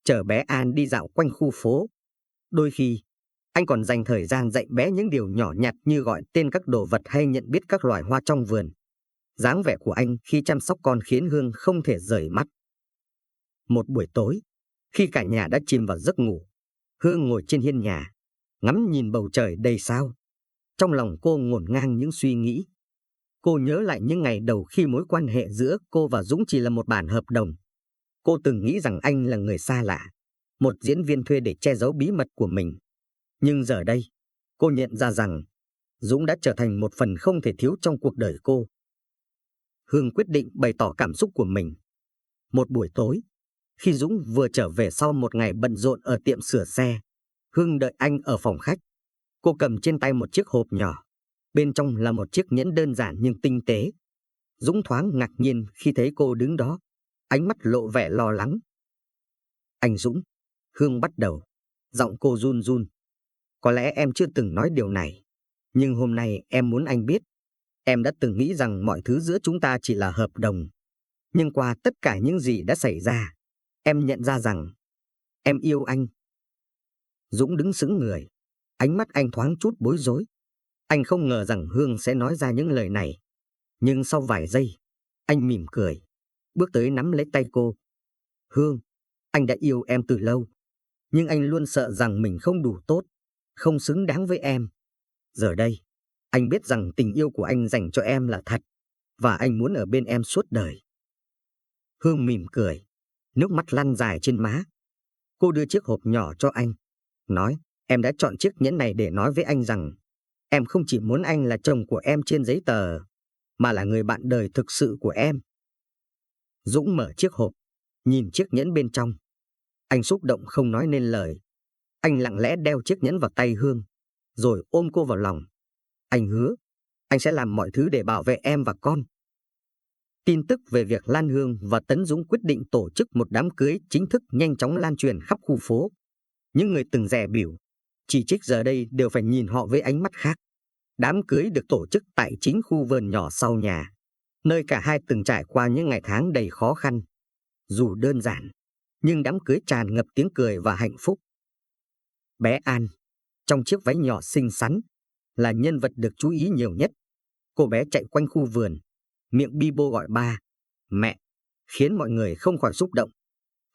chở bé An đi dạo quanh khu phố. Đôi khi, anh còn dành thời gian dạy bé những điều nhỏ nhặt như gọi tên các đồ vật hay nhận biết các loài hoa trong vườn. Dáng vẻ của anh khi chăm sóc con khiến Hương không thể rời mắt. Một buổi tối, khi cả nhà đã chìm vào giấc ngủ, Hương ngồi trên hiên nhà, ngắm nhìn bầu trời đầy sao. Trong lòng cô ngổn ngang những suy nghĩ. Cô nhớ lại những ngày đầu khi mối quan hệ giữa cô và Dũng chỉ là một bản hợp đồng. Cô từng nghĩ rằng anh là người xa lạ, một diễn viên thuê để che giấu bí mật của mình. Nhưng giờ đây, Cô nhận ra rằng Dũng đã trở thành một phần không thể thiếu trong cuộc đời cô. Hương quyết định bày tỏ cảm xúc của mình. Một buổi tối, khi Dũng vừa trở về sau một ngày bận rộn ở tiệm sửa xe, Hương đợi anh ở phòng khách. Cô cầm trên tay một chiếc hộp nhỏ. Bên trong là một chiếc nhẫn đơn giản nhưng tinh tế. Dũng thoáng ngạc nhiên khi thấy cô đứng đó, ánh mắt lộ vẻ lo lắng. Anh Dũng, Hương bắt đầu, giọng cô run run. Có lẽ em chưa từng nói điều này, nhưng hôm nay em muốn anh biết. Em đã từng nghĩ rằng mọi thứ giữa chúng ta chỉ là hợp đồng. Nhưng qua tất cả những gì đã xảy ra, em nhận ra rằng em yêu anh. Dũng đứng sững người, ánh mắt anh thoáng chút bối rối. Anh không ngờ rằng Hương sẽ nói ra những lời này. Nhưng sau vài giây, anh mỉm cười, bước tới nắm lấy tay cô. Hương, anh đã yêu em từ lâu, nhưng anh luôn sợ rằng mình không đủ tốt, không xứng đáng với em. Giờ đây, anh biết rằng tình yêu của anh dành cho em là thật, và anh muốn ở bên em suốt đời. Hương mỉm cười, nước mắt lăn dài trên má. Cô đưa chiếc hộp nhỏ cho anh, nói, em đã chọn chiếc nhẫn này để nói với anh rằng em không chỉ muốn anh là chồng của em trên giấy tờ, mà là người bạn đời thực sự của em. Dũng mở chiếc hộp, nhìn chiếc nhẫn bên trong. Anh xúc động không nói nên lời. Anh lặng lẽ đeo chiếc nhẫn vào tay Hương, rồi ôm cô vào lòng. Anh hứa, anh sẽ làm mọi thứ để bảo vệ em và con. Tin tức về việc Lan Hương và Tấn Dũng quyết định tổ chức một đám cưới chính thức nhanh chóng lan truyền khắp khu phố. Những người từng dè bỉu, chỉ trích giờ đây đều phải nhìn họ với ánh mắt khác. Đám cưới được tổ chức tại chính khu vườn nhỏ sau nhà, nơi cả hai từng trải qua những ngày tháng đầy khó khăn. Dù đơn giản, nhưng đám cưới tràn ngập tiếng cười và hạnh phúc. Bé An, trong chiếc váy nhỏ xinh xắn, là nhân vật được chú ý nhiều nhất. Cô bé chạy quanh khu vườn, miệng bi bô gọi ba, mẹ, khiến mọi người không khỏi xúc động.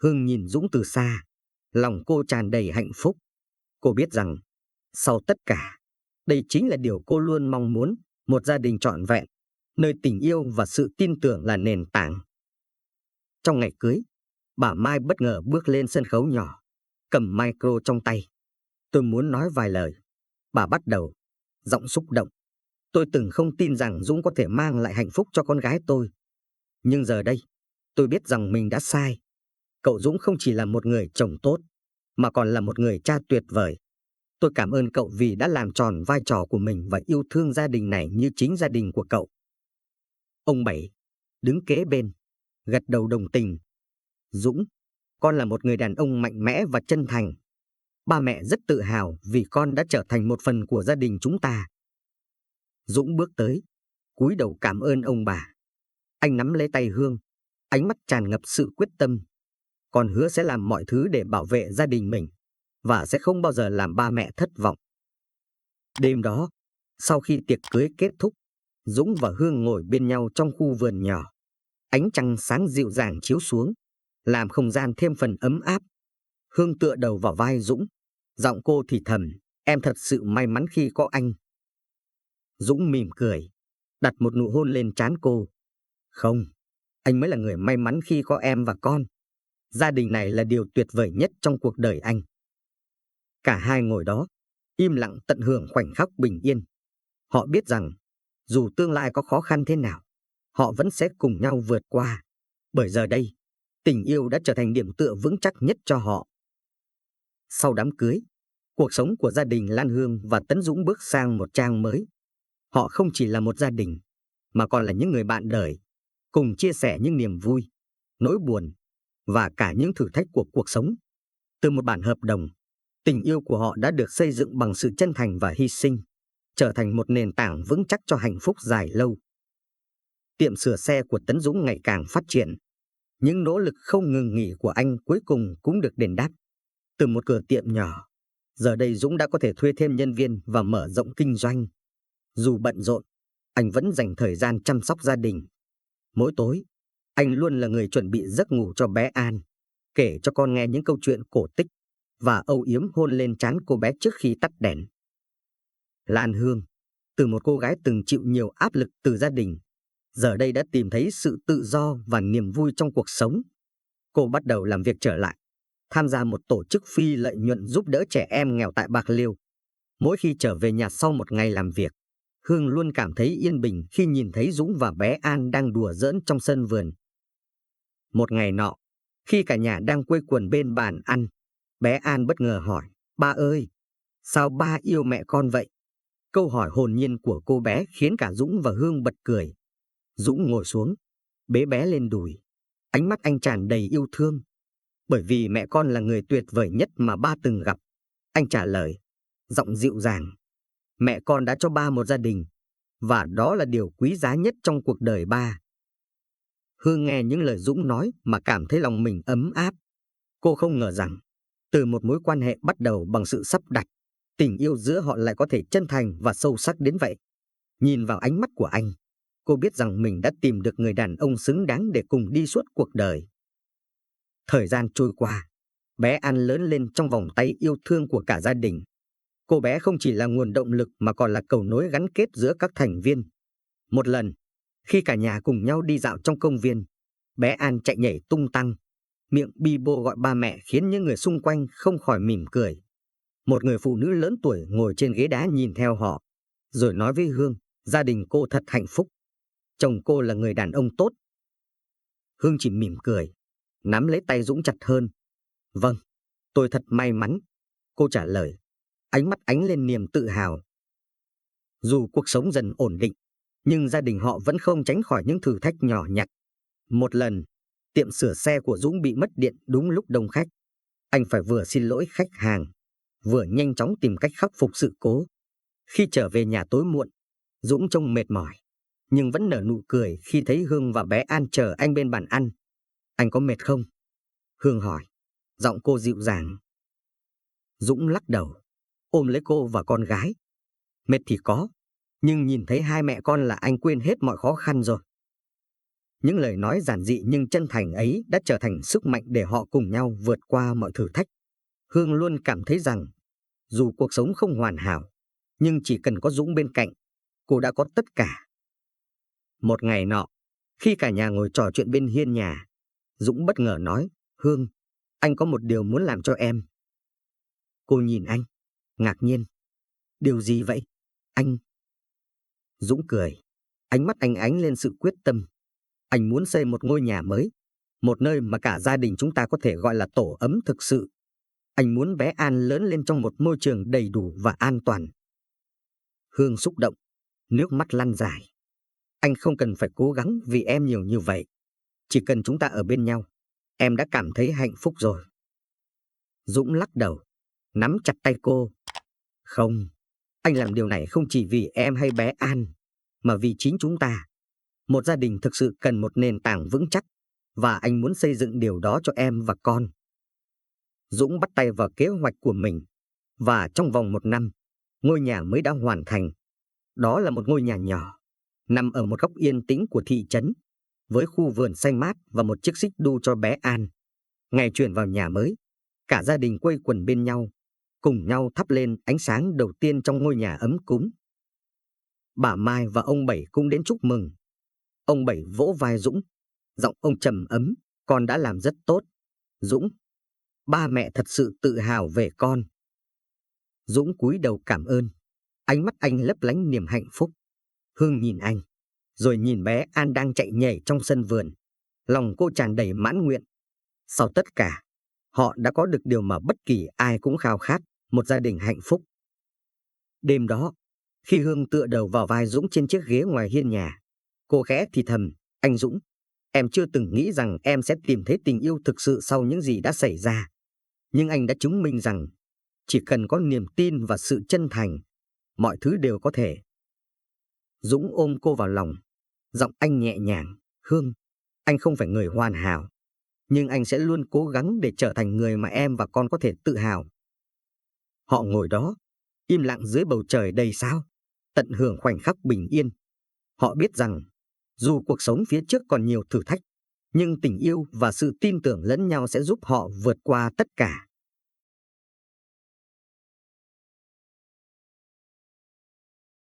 Hương nhìn Dũng từ xa, lòng cô tràn đầy hạnh phúc. Cô biết rằng, sau tất cả, đây chính là điều cô luôn mong muốn, một gia đình trọn vẹn, nơi tình yêu và sự tin tưởng là nền tảng. Trong ngày cưới, bà Mai bất ngờ bước lên sân khấu nhỏ, cầm micro trong tay. Tôi muốn nói vài lời. Bà bắt đầu, giọng xúc động. Tôi từng không tin rằng Dũng có thể mang lại hạnh phúc cho con gái tôi. Nhưng giờ đây, tôi biết rằng mình đã sai. Cậu Dũng không chỉ là một người chồng tốt, mà còn là một người cha tuyệt vời. Tôi cảm ơn cậu vì đã làm tròn vai trò của mình và yêu thương gia đình này như chính gia đình của cậu. Ông Bảy, đứng kế bên, gật đầu đồng tình. Dũng, con là một người đàn ông mạnh mẽ và chân thành. Ba mẹ rất tự hào vì con đã trở thành một phần của gia đình chúng ta. Dũng bước tới, cúi đầu cảm ơn ông bà. Anh nắm lấy tay Hương, ánh mắt tràn ngập sự quyết tâm. Con hứa sẽ làm mọi thứ để bảo vệ gia đình mình, và sẽ không bao giờ làm ba mẹ thất vọng. Đêm đó, sau khi tiệc cưới kết thúc, Dũng và Hương ngồi bên nhau trong khu vườn nhỏ. Ánh trăng sáng dịu dàng chiếu xuống, làm không gian thêm phần ấm áp. Hương tựa đầu vào vai Dũng, giọng cô thì thầm, em thật sự may mắn khi có anh. Dũng mỉm cười, đặt một nụ hôn lên trán cô. Không, anh mới là người may mắn khi có em và con. Gia đình này là điều tuyệt vời nhất trong cuộc đời anh. Cả hai ngồi đó, im lặng tận hưởng khoảnh khắc bình yên. Họ biết rằng, dù tương lai có khó khăn thế nào, họ vẫn sẽ cùng nhau vượt qua. Bởi giờ đây, tình yêu đã trở thành điểm tựa vững chắc nhất cho họ. Sau đám cưới, cuộc sống của gia đình Lan Hương và Tấn Dũng bước sang một trang mới. Họ không chỉ là một gia đình, mà còn là những người bạn đời, cùng chia sẻ những niềm vui, nỗi buồn và cả những thử thách của cuộc sống. Từ một bản hợp đồng, tình yêu của họ đã được xây dựng bằng sự chân thành và hy sinh, trở thành một nền tảng vững chắc cho hạnh phúc dài lâu. Tiệm sửa xe của Tấn Dũng ngày càng phát triển. Những nỗ lực không ngừng nghỉ của anh cuối cùng cũng được đền đáp. Từ một cửa tiệm nhỏ, giờ đây Dũng đã có thể thuê thêm nhân viên và mở rộng kinh doanh. Dù bận rộn, anh vẫn dành thời gian chăm sóc gia đình. Mỗi tối, anh luôn là người chuẩn bị giấc ngủ cho bé An, kể cho con nghe những câu chuyện cổ tích và âu yếm hôn lên trán cô bé trước khi tắt đèn. Lan Hương, từ một cô gái từng chịu nhiều áp lực từ gia đình, giờ đây đã tìm thấy sự tự do và niềm vui trong cuộc sống. Cô bắt đầu làm việc trở lại, tham gia một tổ chức phi lợi nhuận giúp đỡ trẻ em nghèo tại Bạc Liêu. Mỗi khi trở về nhà sau một ngày làm việc, Hương luôn cảm thấy yên bình khi nhìn thấy Dũng và bé An đang đùa giỡn trong sân vườn. Một ngày nọ, khi cả nhà đang quây quần bên bàn ăn, bé An bất ngờ hỏi, ba ơi, sao ba yêu mẹ con vậy? Câu hỏi hồn nhiên của cô bé khiến cả Dũng và Hương bật cười. Dũng ngồi xuống, bế bé lên đùi. Ánh mắt anh tràn đầy yêu thương. Bởi vì mẹ con là người tuyệt vời nhất mà ba từng gặp. Anh trả lời, giọng dịu dàng. Mẹ con đã cho ba một gia đình, và đó là điều quý giá nhất trong cuộc đời ba. Hương nghe những lời Dũng nói mà cảm thấy lòng mình ấm áp. Cô không ngờ rằng, từ một mối quan hệ bắt đầu bằng sự sắp đặt, tình yêu giữa họ lại có thể chân thành và sâu sắc đến vậy. Nhìn vào ánh mắt của anh, cô biết rằng mình đã tìm được người đàn ông xứng đáng để cùng đi suốt cuộc đời. Thời gian trôi qua, bé An lớn lên trong vòng tay yêu thương của cả gia đình. Cô bé không chỉ là nguồn động lực mà còn là cầu nối gắn kết giữa các thành viên. Một lần, khi cả nhà cùng nhau đi dạo trong công viên, bé An chạy nhảy tung tăng, miệng bi bô gọi ba mẹ khiến những người xung quanh không khỏi mỉm cười. Một người phụ nữ lớn tuổi ngồi trên ghế đá nhìn theo họ, rồi nói với Hương, gia đình cô thật hạnh phúc. Chồng cô là người đàn ông tốt. Hương chỉ mỉm cười, nắm lấy tay Dũng chặt hơn. Vâng, tôi thật may mắn, cô trả lời, ánh mắt ánh lên niềm tự hào. Dù cuộc sống dần ổn định, nhưng gia đình họ vẫn không tránh khỏi những thử thách nhỏ nhặt. Một lần, tiệm sửa xe của Dũng bị mất điện đúng lúc đông khách. Anh phải vừa xin lỗi khách hàng, vừa nhanh chóng tìm cách khắc phục sự cố. Khi trở về nhà tối muộn, Dũng trông mệt mỏi, nhưng vẫn nở nụ cười khi thấy Hương và bé An chờ anh bên bàn ăn. Anh có mệt không? Hương hỏi, giọng cô dịu dàng. Dũng lắc đầu, ôm lấy cô và con gái. Mệt thì có, nhưng nhìn thấy hai mẹ con là anh quên hết mọi khó khăn rồi. Những lời nói giản dị nhưng chân thành ấy đã trở thành sức mạnh để họ cùng nhau vượt qua mọi thử thách. Hương luôn cảm thấy rằng, dù cuộc sống không hoàn hảo, nhưng chỉ cần có Dũng bên cạnh, cô đã có tất cả. Một ngày nọ, khi cả nhà ngồi trò chuyện bên hiên nhà, Dũng bất ngờ nói, Hương, anh có một điều muốn làm cho em. Cô nhìn anh, ngạc nhiên. Điều gì vậy, anh? Dũng cười, ánh mắt anh ánh lên sự quyết tâm. Anh muốn xây một ngôi nhà mới, một nơi mà cả gia đình chúng ta có thể gọi là tổ ấm thực sự. Anh muốn bé An lớn lên trong một môi trường đầy đủ và an toàn. Hương xúc động, nước mắt lăn dài. Anh không cần phải cố gắng vì em nhiều như vậy. Chỉ cần chúng ta ở bên nhau, em đã cảm thấy hạnh phúc rồi. Dũng lắc đầu, nắm chặt tay cô. Không, anh làm điều này không chỉ vì em hay bé An, mà vì chính chúng ta. Một gia đình thực sự cần một nền tảng vững chắc, và anh muốn xây dựng điều đó cho em và con. Dũng bắt tay vào kế hoạch của mình, và trong vòng 1 năm, ngôi nhà mới đã hoàn thành. Đó là một ngôi nhà nhỏ, nằm ở một góc yên tĩnh của thị trấn, với khu vườn xanh mát và một chiếc xích đu cho bé An. Ngày chuyển vào nhà mới, cả gia đình quây quần bên nhau, cùng nhau thắp lên ánh sáng đầu tiên trong ngôi nhà ấm cúng. Bà Mai và ông Bảy cũng đến chúc mừng. Ông Bảy vỗ vai Dũng, giọng ông trầm ấm, con đã làm rất tốt. Dũng, ba mẹ thật sự tự hào về con. Dũng cúi đầu cảm ơn, ánh mắt anh lấp lánh niềm hạnh phúc. Hương nhìn anh, rồi nhìn bé An đang chạy nhảy trong sân vườn. Lòng cô tràn đầy mãn nguyện. Sau tất cả, họ đã có được điều mà bất kỳ ai cũng khao khát, một gia đình hạnh phúc. Đêm đó, khi Hương tựa đầu vào vai Dũng trên chiếc ghế ngoài hiên nhà, cô khẽ thì thầm, anh Dũng, em chưa từng nghĩ rằng em sẽ tìm thấy tình yêu thực sự sau những gì đã xảy ra. Nhưng anh đã chứng minh rằng, chỉ cần có niềm tin và sự chân thành, mọi thứ đều có thể. Dũng ôm cô vào lòng, giọng anh nhẹ nhàng, Hương, anh không phải người hoàn hảo, nhưng anh sẽ luôn cố gắng để trở thành người mà em và con có thể tự hào. Họ ngồi đó, im lặng dưới bầu trời đầy sao, tận hưởng khoảnh khắc bình yên. Họ biết rằng, dù cuộc sống phía trước còn nhiều thử thách, nhưng tình yêu và sự tin tưởng lẫn nhau sẽ giúp họ vượt qua tất cả.